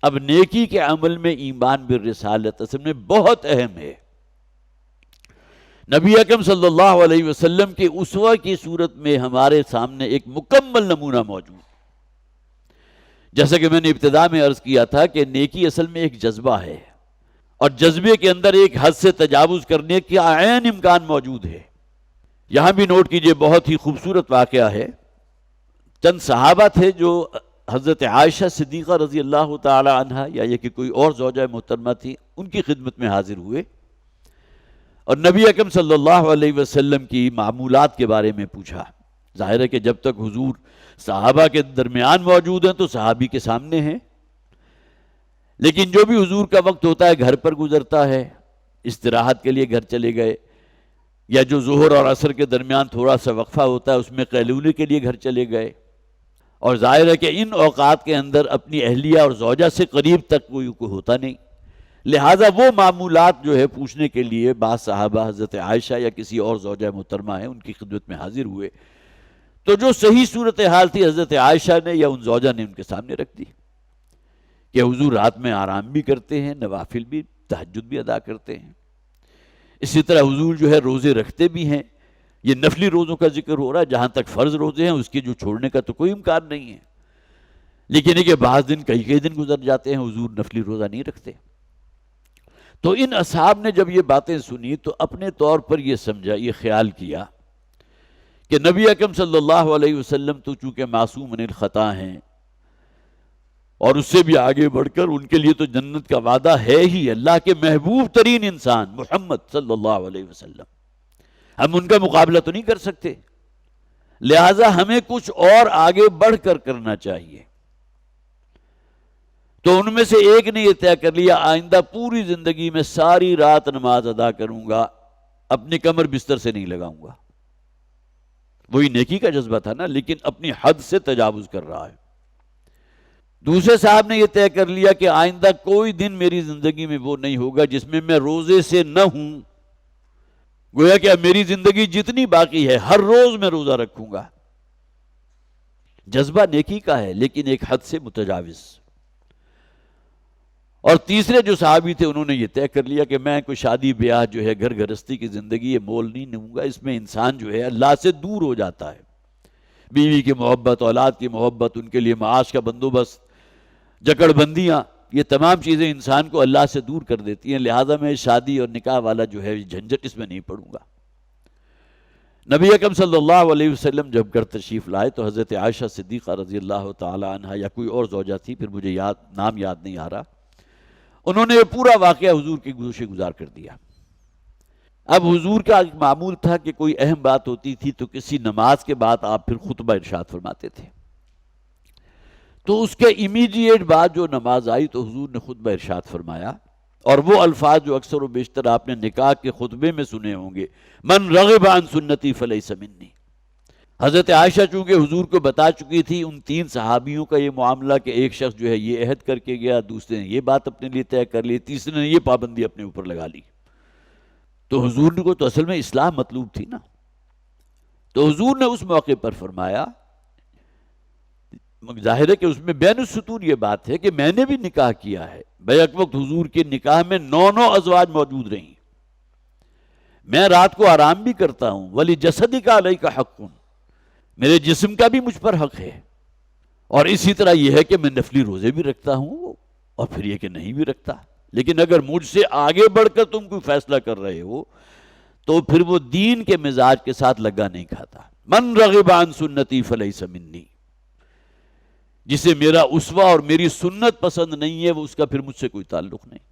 اب نیکی کے عمل میں ایمان بالرسالت اصل میں بہت اہم ہے۔ نبی اکرم صلی اللہ علیہ وسلم کے اسوہ کی صورت میں ہمارے سامنے ایک مکمل نمونہ موجود، جیسا کہ میں نے ابتدا میں عرض کیا تھا کہ نیکی اصل میں ایک جذبہ ہے، اور جذبے کے اندر ایک حد سے تجاوز کرنے کا عین امکان موجود ہے۔ یہاں بھی نوٹ کیجئے، بہت ہی خوبصورت واقعہ ہے۔ چند صحابہ تھے جو حضرت عائشہ صدیقہ رضی اللہ تعالی عنہ، یا یہ کہ کوئی اور زوجہ محترمہ تھی، ان کی خدمت میں حاضر ہوئے اور نبی اکرم صلی اللہ علیہ وسلم کی معمولات کے بارے میں پوچھا۔ ظاہر ہے کہ جب تک حضور صحابہ کے درمیان موجود ہیں تو صحابی کے سامنے ہیں، لیکن جو بھی حضور کا وقت ہوتا ہے گھر پر گزرتا ہے، استراحت کے لیے گھر چلے گئے، یا جو ظہر اور عصر کے درمیان تھوڑا سا وقفہ ہوتا ہے اس میں قیلولے کے لیے گھر چلے گئے، اور ظاہر ہے کہ ان اوقات کے اندر اپنی اہلیہ اور زوجہ سے قریب تک کوئی ہوتا نہیں، لہٰذا وہ معمولات جو ہے پوچھنے کے لیے بعض صحابہ حضرت عائشہ یا کسی اور زوجہ محترمہ ہیں ان کی خدمت میں حاضر ہوئے، تو جو صحیح صورتحال تھی حضرت عائشہ نے یا ان زوجہ نے ان کے سامنے رکھ دی کہ حضور رات میں آرام بھی کرتے ہیں، نوافل بھی، تہجد بھی ادا کرتے ہیں، اسی طرح حضور جو ہے روزے رکھتے بھی ہیں، یہ نفلی روزوں کا ذکر ہو رہا ہے، جہاں تک فرض روزے ہیں اس کے جو چھوڑنے کا تو کوئی امکان نہیں ہے، لیکن یہ کہ بعض دن کئی دن گزر جاتے ہیں حضور نفلی روزہ نہیں رکھتے۔ تو ان اصحاب نے جب یہ باتیں سنی تو اپنے طور پر یہ سمجھا، یہ خیال کیا کہ نبی اکرم صلی اللہ علیہ وسلم تو چونکہ معصوم من الخطا ہیں، اور اس سے بھی آگے بڑھ کر ان کے لیے تو جنت کا وعدہ ہے ہی، اللہ کے محبوب ترین انسان محمد صلی اللہ علیہ وسلم، ہم ان کا مقابلہ تو نہیں کر سکتے، لہٰذا ہمیں کچھ اور آگے بڑھ کر کرنا چاہیے۔ تو ان میں سے ایک نے یہ طے کر لیا آئندہ پوری زندگی میں ساری رات نماز ادا کروں گا، اپنی کمر بستر سے نہیں لگاؤں گا۔ وہی نیکی کا جذبہ تھا نا، لیکن اپنی حد سے تجاوز کر رہا ہے۔ دوسرے صاحب نے یہ طے کر لیا کہ آئندہ کوئی دن میری زندگی میں وہ نہیں ہوگا جس میں میں روزے سے نہ ہوں، گویا کہ اب میری زندگی جتنی باقی ہے ہر روز میں روزہ رکھوں گا۔ جذبہ نیکی کا ہے لیکن ایک حد سے متجاوز۔ اور تیسرے جو صحابی تھے انہوں نے یہ طے کر لیا کہ میں کوئی شادی بیاہ جو ہے گھر گھرستی کی زندگی یہ مول نہیں لوں گا، اس میں انسان جو ہے اللہ سے دور ہو جاتا ہے، بیوی کی محبت، اولاد کی محبت، ان کے لیے معاش کا بندوبست، جکڑ بندیاں، یہ تمام چیزیں انسان کو اللہ سے دور کر دیتی ہیں، لہذا میں شادی اور نکاح والا جو ہے جھنجٹ اس میں نہیں پڑوں گا۔ نبی اکرم صلی اللہ علیہ وسلم جب گھر تشریف لائے تو حضرت عائشہ صدیقہ رضی اللہ تعالی عنہا یا کوئی اور زوجہ تھی، پھر مجھے نام یاد نہیں آ رہا، انہوں نے یہ پورا واقعہ حضور کی گوش گزار کر دیا۔ اب حضور کا ایک معمول تھا کہ کوئی اہم بات ہوتی تھی تو کسی نماز کے بعد آپ پھر خطبہ ارشاد فرماتے تھے، تو اس کے امیڈیٹ بعد جو نماز آئی تو حضور نے خطبہ ارشاد فرمایا، اور وہ الفاظ جو اکثر و بیشتر آپ نے نکاح کے خطبے میں سنے ہوں گے، من رغب عن سنتی فلیس منی۔ حضرت عائشہ چونکہ حضور کو بتا چکی تھی ان تین صحابیوں کا یہ معاملہ کہ ایک شخص جو ہے یہ عہد کر کے گیا، دوسرے نے یہ بات اپنے لیے طے کر لی، تیسرے نے یہ پابندی اپنے اوپر لگا لی، تو حضور نے کو تو اصل میں اصلاح مطلوب تھی نا، تو حضور نے اس موقع پر فرمایا، ظاہر ہے کہ اس میں بین السطور یہ بات ہے کہ میں نے بھی نکاح کیا ہے، بیک وقت حضور کے نکاح میں 9 ازواج موجود رہیں، میں رات کو آرام بھی کرتا ہوں، ولی جسدی کا علیہ کا حق، میرے جسم کا بھی مجھ پر حق ہے، اور اسی طرح یہ ہے کہ میں نفلی روزے بھی رکھتا ہوں اور پھر یہ کہ نہیں بھی رکھتا، لیکن اگر مجھ سے آگے بڑھ کر تم کوئی فیصلہ کر رہے ہو تو پھر وہ دین کے مزاج کے ساتھ لگا نہیں کھاتا۔ من رغب عن سنتی فلیس منی، جسے میرا اسوہ اور میری سنت پسند نہیں ہے وہ اس کا پھر مجھ سے کوئی تعلق نہیں۔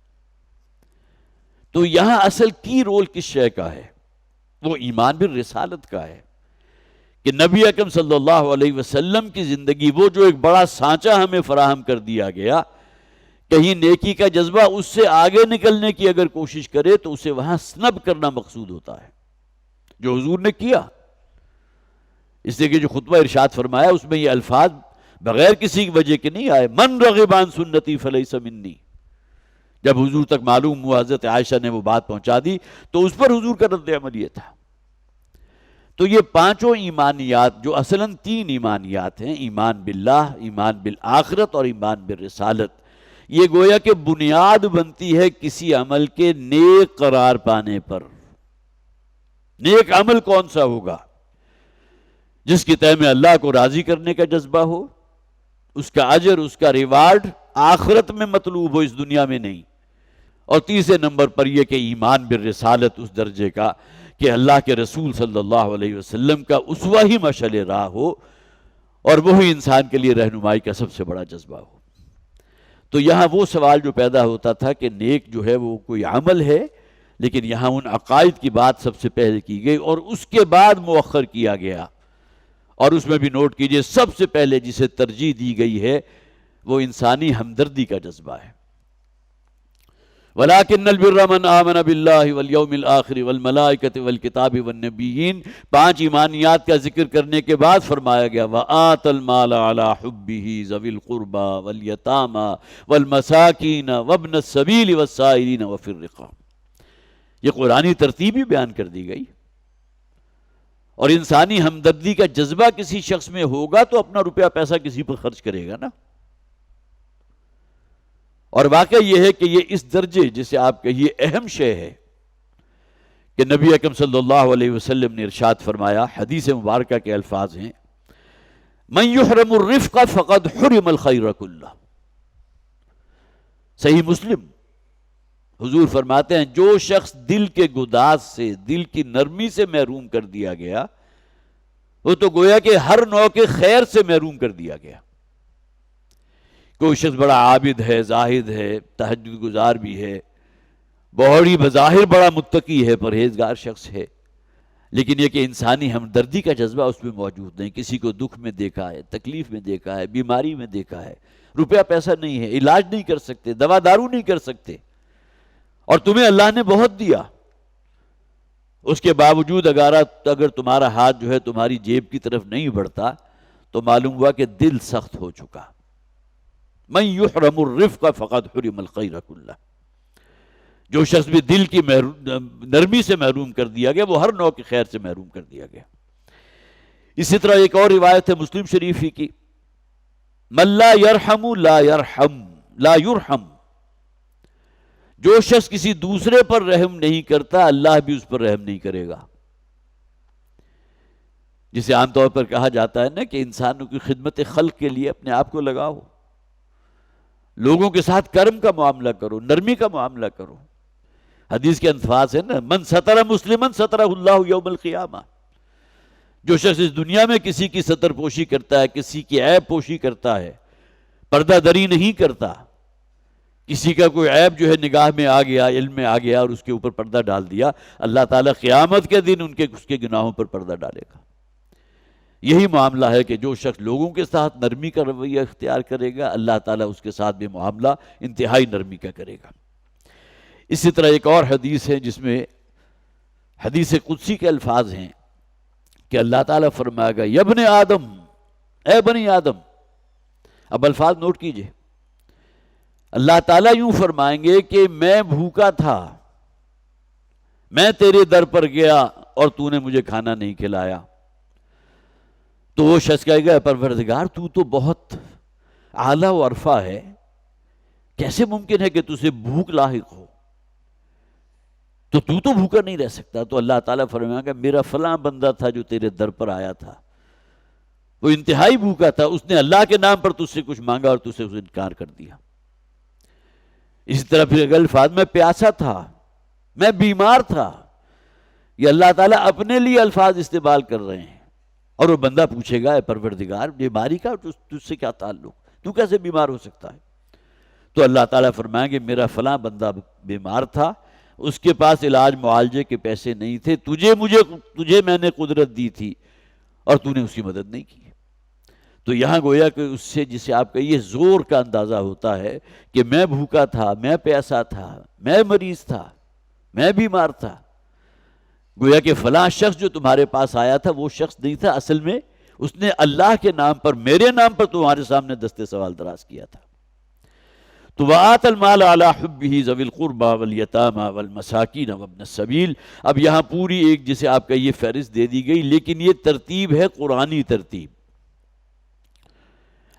تو یہاں اصل کی رول کس شے کا ہے؟ وہ ایمان بالرسالت کا ہے کہ نبی اکرم صلی اللہ علیہ وسلم کی زندگی، وہ جو ایک بڑا سانچہ ہمیں فراہم کر دیا گیا، کہیں نیکی کا جذبہ اس سے آگے نکلنے کی اگر کوشش کرے تو اسے وہاں سنب کرنا مقصود ہوتا ہے، جو حضور نے کیا۔ اس لیے کہ جو خطبہ ارشاد فرمایا اس میں یہ الفاظ بغیر کسی وجہ کے نہیں آئے، من رغب عن سنتی فلیس منی۔ جب حضور تک معلوم ہوا، حضرت عائشہ نے وہ بات پہنچا دی، تو اس پر حضور کا رد عمل یہ تھا۔ تو یہ پانچوں ایمانیات جو اصلاً 3 ایمانیات ہیں، ایمان باللہ، ایمان بالآخرت اور ایمان بالرسالت، یہ گویا کہ بنیاد بنتی ہے کسی عمل کے نیک قرار پانے پر۔ نیک عمل کون سا ہوگا؟ جس کی تہ میں اللہ کو راضی کرنے کا جذبہ ہو، اس کا اجر، اس کا ریوارڈ آخرت میں مطلوب ہو، اس دنیا میں نہیں۔ اور تیسرے نمبر پر یہ کہ ایمان بالرسالت اس درجے کا کہ اللہ کے رسول صلی اللہ علیہ وسلم کا اسوہ ہی مشعل راہ ہو، اور وہی انسان کے لیے رہنمائی کا سب سے بڑا جذبہ ہو۔ تو یہاں وہ سوال جو پیدا ہوتا تھا کہ نیک جو ہے وہ کوئی عمل ہے، لیکن یہاں ان عقائد کی بات سب سے پہلے کی گئی اور اس کے بعد مؤخر کیا گیا، اور اس میں بھی نوٹ کیجئے سب سے پہلے جسے ترجیح دی گئی ہے وہ انسانی ہمدردی کا جذبہ ہے۔ وَلَٰكِنَّ الْبِرَّ مَنْ آمَنَ بِاللَّهِ وَالْيَوْمِ الْآخِرِ وَالْمَلَائِكَةِ وَالْكِتَابِ وَالنَّبِيِّينَ۔ 5 ایمانیات کا ذکر کرنے کے بعد فرمایا گیا وَآتَى الْمَالَ عَلَىٰ حُبِّهِ ذَوِي الْقُرْبَىٰ وَالْيَتَامَىٰ وَالْمَسَاكِينَ وَابْنَ السَّبِيلِ وَالسَّائِلِينَ وَفِي الرِّقَابِ۔ یہ قرآنی ترتیب ہی بیان کر دی گئی۔ اور انسانی ہمدردی کا جذبہ کسی شخص میں ہوگا تو اپنا روپیہ پیسہ کسی پر خرچ کرے گا نا۔ اور واقعہ یہ ہے کہ یہ اس درجے جسے آپ کہیے اہم شے ہے کہ نبی اکرم صلی اللہ علیہ وسلم نے ارشاد فرمایا، حدیث مبارکہ کے الفاظ ہیں من یحرم الرفق فقد حرم الخیر کلہ۔ صحیح مسلم، حضور فرماتے ہیں جو شخص دل کے گداز سے، دل کی نرمی سے محروم کر دیا گیا، وہ تو گویا کہ ہر نوع کے خیر سے محروم کر دیا گیا۔ کوئی شخص بڑا عابد ہے، زاہد ہے، تہجد گزار بھی ہے، بہوڑی بظاہر بڑا متقی ہے، پرہیزگار شخص ہے، لیکن یہ کہ انسانی ہمدردی کا جذبہ اس میں موجود نہیں۔ کسی کو دکھ میں دیکھا ہے، تکلیف میں دیکھا ہے، بیماری میں دیکھا ہے، روپیہ پیسہ نہیں ہے، علاج نہیں کر سکتے، دوا دارو نہیں کر سکتے، اور تمہیں اللہ نے بہت دیا، اس کے باوجود اگر تمہارا ہاتھ جو ہے تمہاری جیب کی طرف نہیں بڑھتا تو معلوم ہوا کہ دل سخت ہو چکا۔ من یحرم الرفق فقد حرم الخیر کلہ۔ جو شخص بھی دل کی نرمی سے محروم کر دیا گیا وہ ہر نوع کی خیر سے محروم کر دیا گیا۔ اسی طرح ایک اور روایت ہے مسلم شریف ہی کی، من لا یرحم لا یرحم۔ جو شخص کسی دوسرے پر رحم نہیں کرتا اللہ بھی اس پر رحم نہیں کرے گا۔ جسے عام طور پر کہا جاتا ہے نا کہ انسانوں کی خدمت خلق کے لیے اپنے آپ کو لگاؤ، لوگوں کے ساتھ کرم کا معاملہ کرو، نرمی کا معاملہ کرو۔ حدیث کے الفاظ ہے نا من ستر مسلما سترہ اللہ یوم القیامہ۔ جو شخص اس دنیا میں کسی کی ستر پوشی کرتا ہے، کسی کی عیب پوشی کرتا ہے، پردہ دری نہیں کرتا، کسی کا کوئی عیب جو ہے نگاہ میں آ گیا، علم میں آ گیا اور اس کے اوپر پردہ ڈال دیا، اللہ تعالیٰ قیامت کے دن اس کے گناہوں پر پردہ ڈالے گا۔ یہی معاملہ ہے کہ جو شخص لوگوں کے ساتھ نرمی کا رویہ اختیار کرے گا اللہ تعالیٰ اس کے ساتھ بھی معاملہ انتہائی نرمی کا کرے گا۔ اسی طرح ایک اور حدیث ہے جس میں حدیث قدسی کے الفاظ ہیں کہ اللہ تعالیٰ فرمائے گا یا ابن آدم، اے بنی آدم۔ اب الفاظ نوٹ کیجئے، اللہ تعالیٰ یوں فرمائیں گے کہ میں بھوکا تھا، میں تیرے در پر گیا اور تو نے مجھے کھانا نہیں کھلایا۔ تو وہ شخص کہے گا پروردگار تو بہت اعلیٰ و عرفہ ہے، کیسے ممکن ہے کہ تجھے بھوک لاحق ہو، تو بھوکا نہیں رہ سکتا۔ تو اللہ تعالیٰ فرمائے گا میرا فلاں بندہ تھا جو تیرے در پر آیا تھا، وہ انتہائی بھوکا تھا، اس نے اللہ کے نام پر تجھ سے کچھ مانگا اور تجھ سے اسے انکار کر دیا۔ اسی طرح پھر اگلے الفاظ میں پیاسا تھا، میں بیمار تھا۔ یہ اللہ تعالیٰ اپنے لیے الفاظ استعمال کر رہے ہیں، اور وہ بندہ پوچھے گا اے پروردگار بیماری کا تجھ سے کیا تعلق، تو کیسے بیمار ہو سکتا ہے؟ تو اللہ تعالیٰ فرمائیں گے میرا فلاں بندہ بیمار تھا، اس کے پاس علاج معالجے کے پیسے نہیں تھے، تجھے میں نے قدرت دی تھی اور تو نے اس کی مدد نہیں کی۔ تو یہاں گویا کہ اس سے جسے آپ کہیے زور کا اندازہ ہوتا ہے کہ میں بھوکا تھا، میں پیاسا تھا، میں مریض تھا، میں بیمار تھا۔ گویا کہ فلاں شخص جو تمہارے پاس آیا تھا وہ شخص نہیں تھا، اصل میں اس نے اللہ کے نام پر، میرے نام پر تمہارے سامنے دستے سوال دراز کیا تھا۔ تو وَآتَ الْمَالَ عَلَىٰ حُبِّهِ ذَوِي الْقُرْبَىٰ وَالْيَتَامَىٰ وَالْمَسَاكِينَ وَابْنَ السَّبِيلِ۔ اب یہاں پوری ایک جسے آپ کا یہ فہرست دے دی گئی، لیکن یہ ترتیب ہے قرآنی ترتیب۔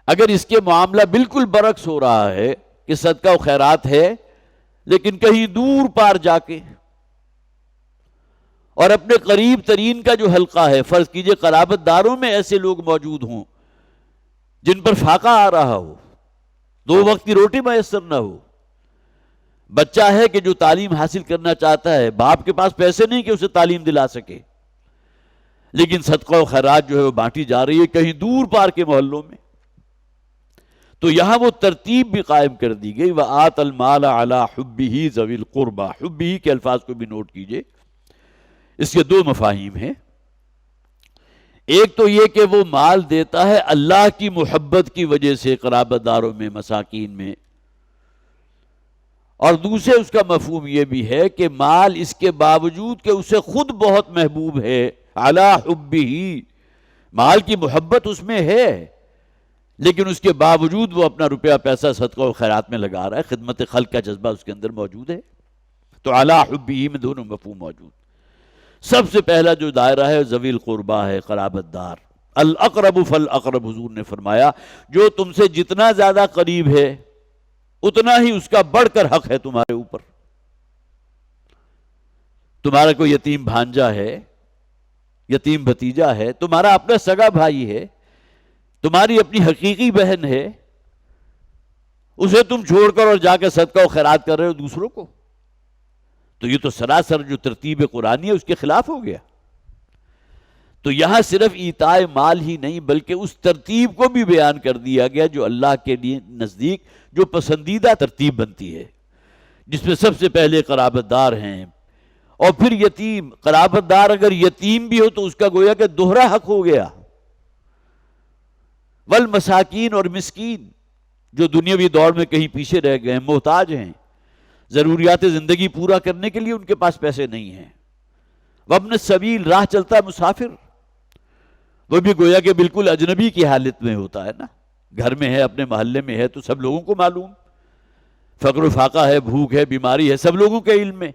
اگر اس کے معاملہ بالکل برعکس ہو رہا ہے کہ صدقہ و خیرات ہے لیکن کہیں دور پار جا کے اور اپنے قریب ترین کا جو حلقہ ہے، فرض کیجئے قرابت داروں میں ایسے لوگ موجود ہوں جن پر فاقہ آ رہا ہو، 2 وقت کی روٹی میسر نہ ہو، بچہ ہے کہ جو تعلیم حاصل کرنا چاہتا ہے، باپ کے پاس پیسے نہیں کہ اسے تعلیم دلا سکے، لیکن صدقہ و خیرات جو ہے وہ بانٹی جا رہی ہے کہیں دور پار کے محلوں میں، تو یہاں وہ ترتیب بھی قائم کر دی گئی۔ وَآتَ الْمَالَ عَلَىٰ حُبِّهِ ذَوِي الْقُرْبَىٰ، حُبِّهِ کے الفاظ کو بھی نوٹ کیجئے، اس کے 2 مفاہیم ہیں۔ ایک تو یہ کہ وہ مال دیتا ہے اللہ کی محبت کی وجہ سے قرابت داروں میں، مساکین میں، اور دوسرے اس کا مفہوم یہ بھی ہے کہ مال اس کے باوجود کہ اسے خود بہت محبوب ہے، علی حبہ، مال کی محبت اس میں ہے، لیکن اس کے باوجود وہ اپنا روپیہ پیسہ صدقہ و خیرات میں لگا رہا ہے، خدمت خلق کا جذبہ اس کے اندر موجود ہے۔ تو علی حبہ میں دونوں مفہوم موجود۔ سب سے پہلا جو دائرہ ہے ذوی القربہ ہے، قرابت دار۔ الاقرب فالاقرب، حضور نے فرمایا جو تم سے جتنا زیادہ قریب ہے اتنا ہی اس کا بڑھ کر حق ہے تمہارے اوپر۔ تمہارا کوئی یتیم بھانجا ہے، یتیم بھتیجا ہے، تمہارا اپنا سگا بھائی ہے، تمہاری اپنی حقیقی بہن ہے، اسے تم چھوڑ کر اور جا کے صدقہ و خیرات کر رہے ہو دوسروں کو، تو یہ تو سراسر جو ترتیب قرآنی ہے اس کے خلاف ہو گیا۔ تو یہاں صرف ایتاء مال ہی نہیں بلکہ اس ترتیب کو بھی بیان کر دیا گیا جو اللہ کے لیے نزدیک جو پسندیدہ ترتیب بنتی ہے، جس میں سب سے پہلے قرابت دار ہیں، اور پھر یتیم۔ قرابت دار اگر یتیم بھی ہو تو اس کا گویا کہ دوہرا حق ہو گیا۔ والمساکین، اور مسکین جو دنیاوی دور میں کہیں پیچھے رہ گئے ہیں، محتاج ہیں، ضروریات زندگی پورا کرنے کے لیے ان کے پاس پیسے نہیں ہیں۔ وابن السبیل، راہ چلتا مسافر، وہ بھی گویا کہ بالکل اجنبی کی حالت میں ہوتا ہے نا، گھر میں ہے، اپنے محلے میں ہے، تو سب لوگوں کو معلوم، فقر و فاقہ ہے، بھوک ہے، بیماری ہے، سب لوگوں کے علم میں،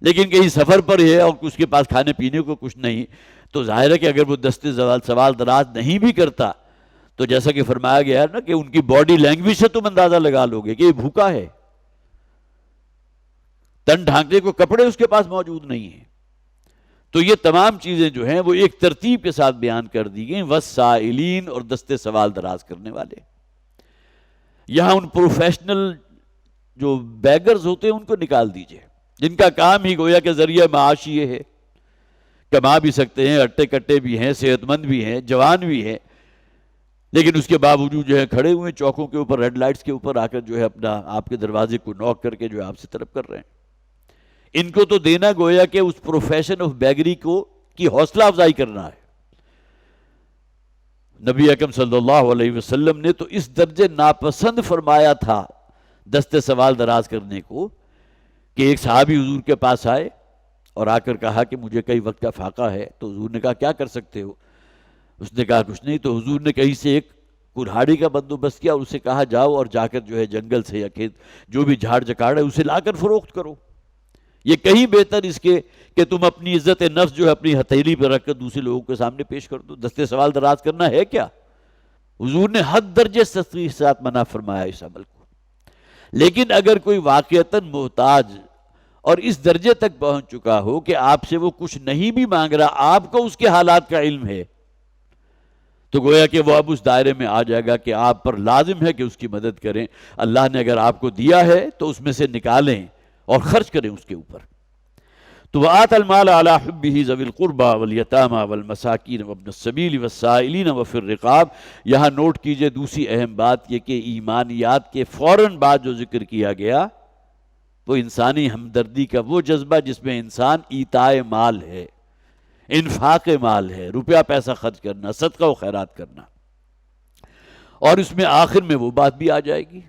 لیکن کہیں سفر پر ہے اور اس کے پاس کھانے پینے کو کچھ نہیں، تو ظاہر ہے کہ اگر وہ دستے سوال دراز نہیں بھی کرتا تو جیسا کہ فرمایا گیا ہے نا کہ ان کی باڈی لینگویج سے تم اندازہ لگا لو گے کہ یہ بھوکا ہے، تن ڈھانکنے کو کپڑے اس کے پاس موجود نہیں ہیں۔ تو یہ تمام چیزیں جو ہیں وہ ایک ترتیب کے ساتھ بیان کر دی گئیں، والسائلین، اور دستے سوال دراز کرنے والے۔ یہاں ان پروفیشنل جو بیگرز ہوتے ہیں ان کو نکال دیجئے، جن کا کام ہی گویا کہ ذریعہ معاش یہ ہے، کما بھی سکتے ہیں، اٹے کٹے بھی ہیں، صحت مند بھی ہیں، جوان بھی ہیں، لیکن اس کے باوجود جو ہے کھڑے ہوئے چوکوں کے اوپر، ریڈ لائٹس کے اوپر آ کر جو ہے اپنا آپ کے دروازے کو نوک کر کے جو ہے آپ سے طلب کر رہے ہیں۔ ان کو تو دینا گویا کہ اس پروفیشن آف بیگری کی حوصلہ افزائی کرنا ہے۔ نبی اکرم صلی اللہ علیہ وسلم نے تو اس درجے ناپسند فرمایا تھا دستے سوال دراز کرنے کو کہ ایک صحابی حضور کے پاس آئے اور آ کر کہا کہ مجھے کئی وقت کا فاقہ ہے، تو حضور نے کہا کیا کر سکتے ہو؟ اس نے کہا کچھ نہیں، تو حضور نے کہیں سے ایک کلہاڑی کا بندوبست کیا اور اسے کہا جاؤ اور جا کر جو ہے جنگل سے یا کھیت جو بھی جھاڑ جکاڑ ہے اسے لا کر فروخت کرو، یہ کہیں بہتر اس کے کہ تم اپنی عزت نفس جو ہے اپنی ہتھیلی پر رکھ کر دوسرے لوگوں کے سامنے پیش کر دو۔ دستے سوال دراز کرنا ہے کیا؟ حضور نے حد درجے سختی کے ساتھ منع فرمایا اس عمل کو۔ لیکن اگر کوئی واقعتاً محتاج اور اس درجے تک پہنچ چکا ہو کہ آپ سے وہ کچھ نہیں بھی مانگ رہا، آپ کو اس کے حالات کا علم ہے، تو گویا کہ وہ اب اس دائرے میں آ جائے گا کہ آپ پر لازم ہے کہ اس کی مدد کریں۔ اللہ نے اگر آپ کو دیا ہے تو اس میں سے نکالیں اور خرچ کریں اس کے اوپر۔ تو وآت المال علی حبہ ذوی القربى والیتامى والمساکین وابن السبیل والسائلین وفی الرقاب۔ یہاں نوٹ کیجئے دوسری اہم بات یہ کہ ایمانیات کے فوراً بعد جو ذکر کیا گیا وہ انسانی ہمدردی کا وہ جذبہ جس میں انسان ایتاء مال ہے، انفاق مال ہے، روپیہ پیسہ خرچ کرنا، صدقہ و خیرات کرنا، اور اس میں آخر میں وہ بات بھی آ جائے گی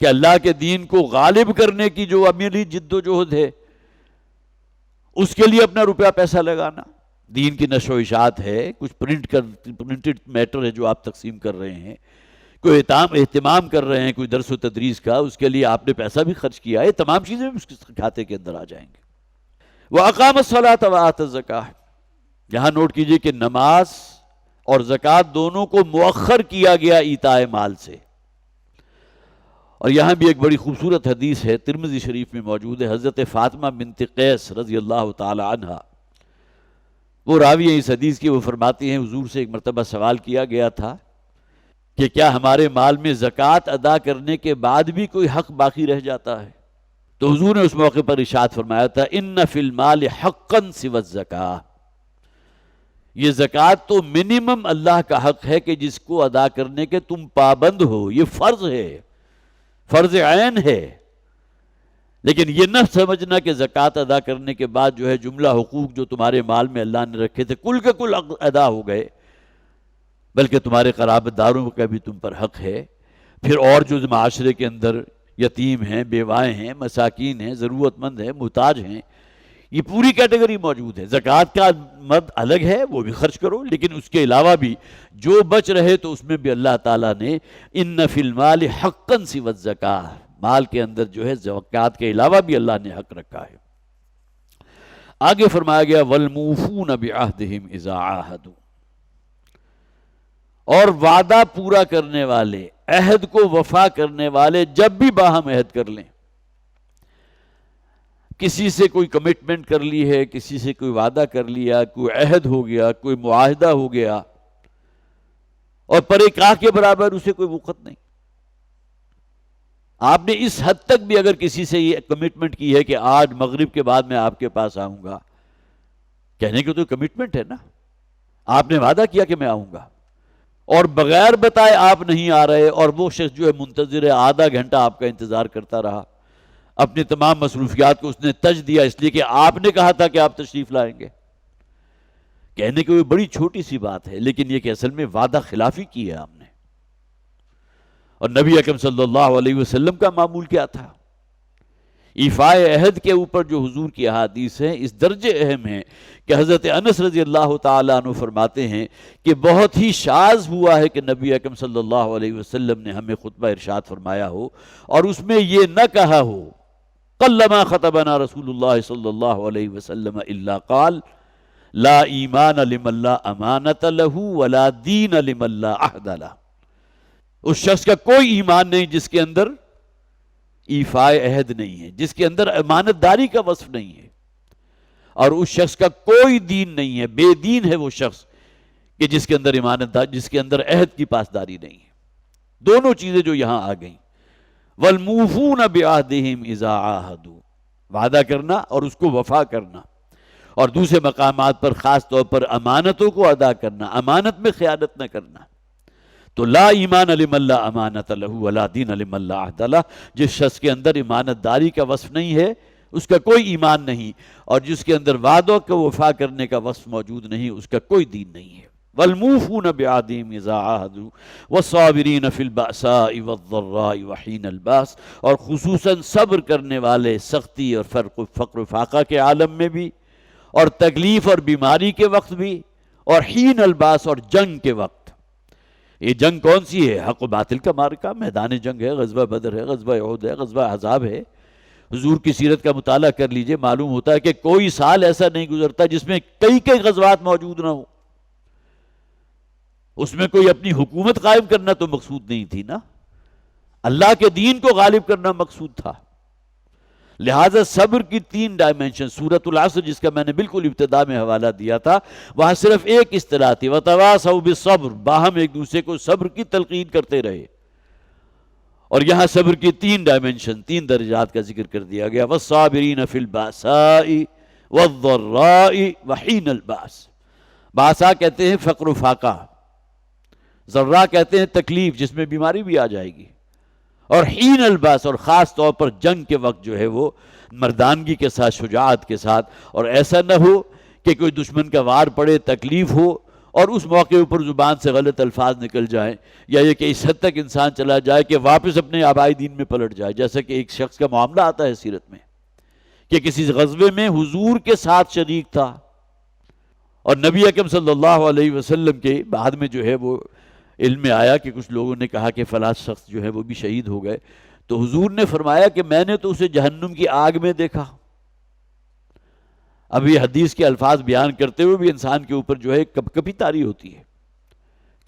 کہ اللہ کے دین کو غالب کرنے کی جو عملی جد و جہد ہے اس کے لیے اپنا روپیہ پیسہ لگانا، دین کی نشر و اشاعت ہے، کچھ پرنٹڈ میٹر ہے جو آپ تقسیم کر رہے ہیں، کوئی اہتمام کر رہے ہیں کوئی درس و تدریس کا، اس کے لیے آپ نے پیسہ بھی خرچ کیا ہے، تمام چیزیں اس کے کھاتے کے اندر آ جائیں گے۔ وَأَقَامَ الصَّلَاةَ وَآتَى الزَّكَاةَ، یہاں نوٹ کیجئے کہ نماز اور زکوٰۃ دونوں کو مؤخر کیا گیا ایتاء مال سے۔ اور یہاں بھی ایک بڑی خوبصورت حدیث ہے، ترمذی شریف میں موجود ہے، حضرت فاطمہ بنت قیس رضی اللہ تعالی عنہ وہ راوی ہیں اس حدیث کی، وہ فرماتی ہیں حضور سے ایک مرتبہ سوال کیا گیا تھا کہ کیا ہمارے مال میں زکوٰۃ ادا کرنے کے بعد بھی کوئی حق باقی رہ جاتا ہے؟ تو حضور نے اس موقع پر ارشاد فرمایا تھا ان فی المال حقا سوی الزکاۃ، یہ زکوٰۃ تو منیمم اللہ کا حق ہے کہ جس کو ادا کرنے کے تم پابند ہو، یہ فرض ہے، فرض عین ہے۔ لیکن یہ نہ سمجھنا کہ زکوٰۃ ادا کرنے کے بعد جو ہے جملہ حقوق جو تمہارے مال میں اللہ نے رکھے تھے کل کے کل ادا ہو گئے، بلکہ تمہارے قرابت داروں کا بھی تم پر حق ہے۔ پھر اور جو معاشرے کے اندر یتیم ہیں، بیوائیں ہیں، مساکین ہیں، ضرورت مند ہیں، محتاج ہیں، یہ پوری کیٹیگری موجود ہے۔ زکوٰۃ کا مد الگ ہے، وہ بھی خرچ کرو، لیکن اس کے علاوہ بھی جو بچ رہے تو اس میں بھی اللہ تعالیٰ نے ان فی المال حقا سوی الزکاۃ، مال کے اندر جو ہے زکوٰۃ کے علاوہ بھی اللہ نے حق رکھا ہے۔ آگے فرمایا گیا والموفون بعہدہم اذا عاہدوا، اور وعدہ پورا کرنے والے، عہد کو وفا کرنے والے جب بھی باہم عہد کر لیں، کسی سے کوئی کمٹمنٹ کر لی ہے، کسی سے کوئی وعدہ کر لیا، کوئی عہد ہو گیا، کوئی معاہدہ ہو گیا، اور پرے کاہ کے برابر اسے کوئی وقت نہیں۔ آپ نے اس حد تک بھی اگر کسی سے یہ کمٹمنٹ کی ہے کہ آج مغرب کے بعد میں آپ کے پاس آؤں گا، کہنے کی تو کمٹمنٹ ہے نا، آپ نے وعدہ کیا کہ میں آؤں گا، اور بغیر بتائے آپ نہیں آ رہے، اور وہ شخص جو ہے منتظر ہے، آدھا گھنٹہ آپ کا انتظار کرتا رہا، اپنی تمام مصروفیات کو اس نے تج دیا اس لیے کہ آپ نے کہا تھا کہ آپ تشریف لائیں گے۔ کہنے کی وہ بڑی چھوٹی سی بات ہے، لیکن یہ کہ اصل میں وعدہ خلافی کی ہے ہم نے۔ اور نبی اکرم صلی اللہ علیہ وسلم کا معمول کیا تھا؟ ایفاء عہد کے اوپر جو حضور کی احادیث ہیں اس درجے اہم ہیں کہ حضرت انس رضی اللہ تعالیٰ عنہ فرماتے ہیں کہ بہت ہی شاذ ہوا ہے کہ نبی اکرم صلی اللہ علیہ وسلم نے ہمیں خطبہ ارشاد فرمایا ہو اور اس میں یہ نہ کہا ہو قلما خطبنا رسول اللہ صلی اللہ علیہ وسلم الا قال لا ایمان لمن لا امانت له ولا دین لمن لا عہد له۔ اس شخص کا کوئی ایمان نہیں جس کے اندر ایفاء عہد نہیں ہے، جس کے اندر امانت داری کا وصف نہیں ہے، اور اس شخص کا کوئی دین نہیں ہے، بے دین ہے وہ شخص کہ جس کے اندر امانت داری، جس کے اندر عہد کی پاسداری نہیں ہے۔ دونوں چیزیں جو یہاں آ گئیں، والموفون بعہدہم اذا عاہدوا، وعدہ کرنا اور اس کو وفا کرنا، اور دوسرے مقامات پر خاص طور پر امانتوں کو ادا کرنا، امانت میں خیانت نہ کرنا۔ تو لا ایمان لمن لا امانت له ولا دین لمن لا عہد له، جس شخص کے اندر امانت داری کا وصف نہیں ہے اس کا کوئی ایمان نہیں، اور جس کے اندر وعدوں کو وفا کرنے کا وصف موجود نہیں اس کا کوئی دین نہیں ہے۔ والموفون بعہدہم اذا عاہدوا والصابرین فی البأساء والضراء وحین الباس، اور خصوصاً صبر کرنے والے سختی اور فقر و فاقہ کے عالم میں بھی، اور تکلیف اور بیماری کے وقت بھی، اور حین الباس اور جنگ کے وقت۔ یہ جنگ کون سی ہے؟ حق و باطل کا معرکہ، میدان جنگ ہے، غزوہ بدر ہے، غزوہ احد ہے، غزوہ احزاب ہے۔ حضور کی سیرت کا مطالعہ کر لیجئے، معلوم ہوتا ہے کہ کوئی سال ایسا نہیں گزرتا جس میں کئی کئی غزوات موجود نہ ہو۔ اس میں کوئی اپنی حکومت قائم کرنا تو مقصود نہیں تھی نا، اللہ کے دین کو غالب کرنا مقصود تھا۔ لہٰذا صبر کی تین ڈائمنشن، سورۃ العصر جس کا میں نے بالکل ابتدا میں حوالہ دیا تھا، وہاں صرف ایک اصطلاح تھی وَتَوَاصَوْا بِالصَّبْرِ، باہم ایک دوسرے کو صبر کی تلقین کرتے رہے، اور یہاں صبر کی تین ڈائمنشن، تین درجات کا ذکر کر دیا گیا، وَالصَّابِرِينَ فِي الْبَأْسَاءِ وَالضَّرَّاءِ وَحِينَ الْبَأْسِ۔ باسا کہتے ہیں فقر و فاقہ، ضرّا کہتے ہیں تکلیف جس میں بیماری بھی آ جائے گی، اور حین الباس اور خاص طور پر جنگ کے وقت جو ہے وہ مردانگی کے ساتھ، شجاعت کے ساتھ، اور ایسا نہ ہو کہ کوئی دشمن کا وار پڑے، تکلیف ہو اور اس موقع اوپر زبان سے غلط الفاظ نکل جائیں، یا یہ کہ اس حد تک انسان چلا جائے کہ واپس اپنے آبائی دین میں پلٹ جائے، جیسا کہ ایک شخص کا معاملہ آتا ہے سیرت میں کہ کسی غزوے میں حضور کے ساتھ شریک تھا، اور نبی اکرم صلی اللہ علیہ وسلم کے بعد میں جو ہے وہ علم میں آیا کہ کچھ لوگوں نے کہا کہ فلاں شخص جو ہے وہ بھی شہید ہو گئے، تو حضور نے فرمایا کہ میں نے تو اسے جہنم کی آگ میں دیکھا۔ اب یہ حدیث کے الفاظ بیان کرتے ہوئے بھی انسان کے اوپر جو ہے کب کبھی طاری ہوتی ہے،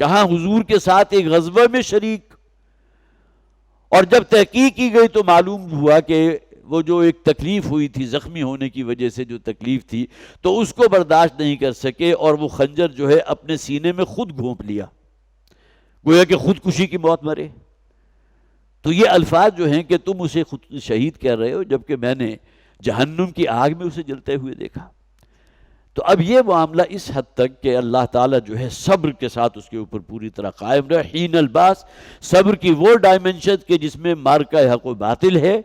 کہاں حضور کے ساتھ ایک غزوہ میں شریک، اور جب تحقیق کی گئی تو معلوم ہوا کہ وہ جو ایک تکلیف ہوئی تھی، زخمی ہونے کی وجہ سے جو تکلیف تھی، تو اس کو برداشت نہیں کر سکے اور وہ خنجر جو ہے اپنے سینے میں خود گھونپ لیا، گویا کہ خودکشی کی موت مرے۔ تو یہ الفاظ جو ہیں کہ تم اسے خود شہید کہہ رہے ہو جبکہ میں نے جہنم کی آگ میں اسے جلتے ہوئے دیکھا۔ تو اب یہ معاملہ اس حد تک کہ اللہ تعالیٰ جو ہے صبر کے ساتھ اس کے اوپر پوری طرح قائم رہے۔ حین الباس، صبر کی وہ ڈائمنشن کہ جس میں مارکہ حق و باطل ہے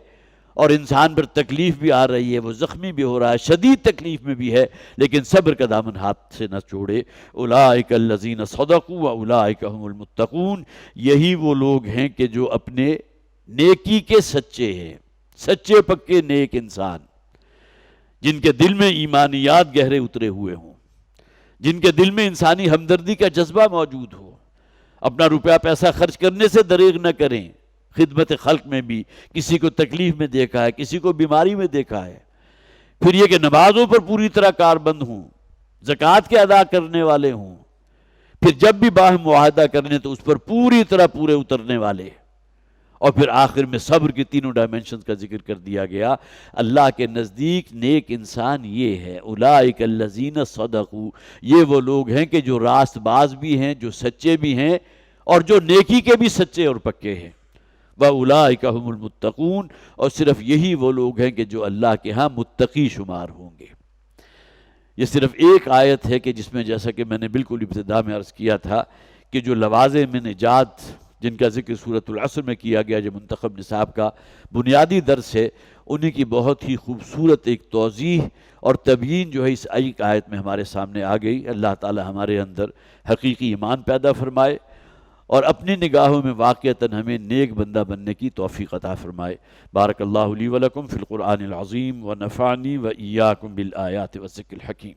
اور انسان پر تکلیف بھی آ رہی ہے، وہ زخمی بھی ہو رہا ہے، شدید تکلیف میں بھی ہے، لیکن صبر کا دامن ہاتھ سے نہ چھوڑے۔ اولئک الذین صدقوا واولئک هم المتقون، یہی وہ لوگ ہیں کہ جو اپنے نیکی کے سچے ہیں، سچے پکے نیک انسان، جن کے دل میں ایمانیات گہرے اترے ہوئے ہوں، جن کے دل میں انسانی ہمدردی کا جذبہ موجود ہو، اپنا روپیہ پیسہ خرچ کرنے سے دریغ نہ کریں، خدمت خلق میں بھی کسی کو تکلیف میں دیکھا ہے، کسی کو بیماری میں دیکھا ہے، پھر یہ کہ نمازوں پر پوری طرح کاربند ہوں، زکوٰۃ کے ادا کرنے والے ہوں، پھر جب بھی باہم معاہدہ کرنے تو اس پر پوری طرح پورے اترنے والے، اور پھر آخر میں صبر کی تینوں ڈائمنشنز کا ذکر کر دیا گیا۔ اللہ کے نزدیک نیک انسان یہ ہے، اولئک الذین صدقوا، یہ وہ لوگ ہیں کہ جو راست باز بھی ہیں، جو سچے بھی ہیں، اور جو نیکی کے بھی سچے اور پکے ہیں۔ وَأُولَئِكَ هُمُ الْمُتَّقُونَ، اور صرف یہی وہ لوگ ہیں کہ جو اللہ کے ہاں متقی شمار ہوں گے۔ یہ صرف ایک آیت ہے کہ جس میں جیسا کہ میں نے بالکل ابتدا میں عرض کیا تھا کہ جو لوازم نجات جن کا ذکر سورۃ العصر میں کیا گیا، جو منتخب نصاب کا بنیادی درس ہے، انہی کی بہت ہی خوبصورت ایک توضیح اور تبیین جو ہے اس ایک آیت میں ہمارے سامنے آ گئی۔ اللہ تعالی ہمارے اندر حقیقی ایمان پیدا فرمائے اور اپنی نگاہوں میں واقعتاً ہمیں نیک بندہ بننے کی توفیق عطا فرمائے۔ بارک اللہ لی ولکم فی القرآن العظیم ونفعنی وإیاکم بالآیات والذکر الحکیم۔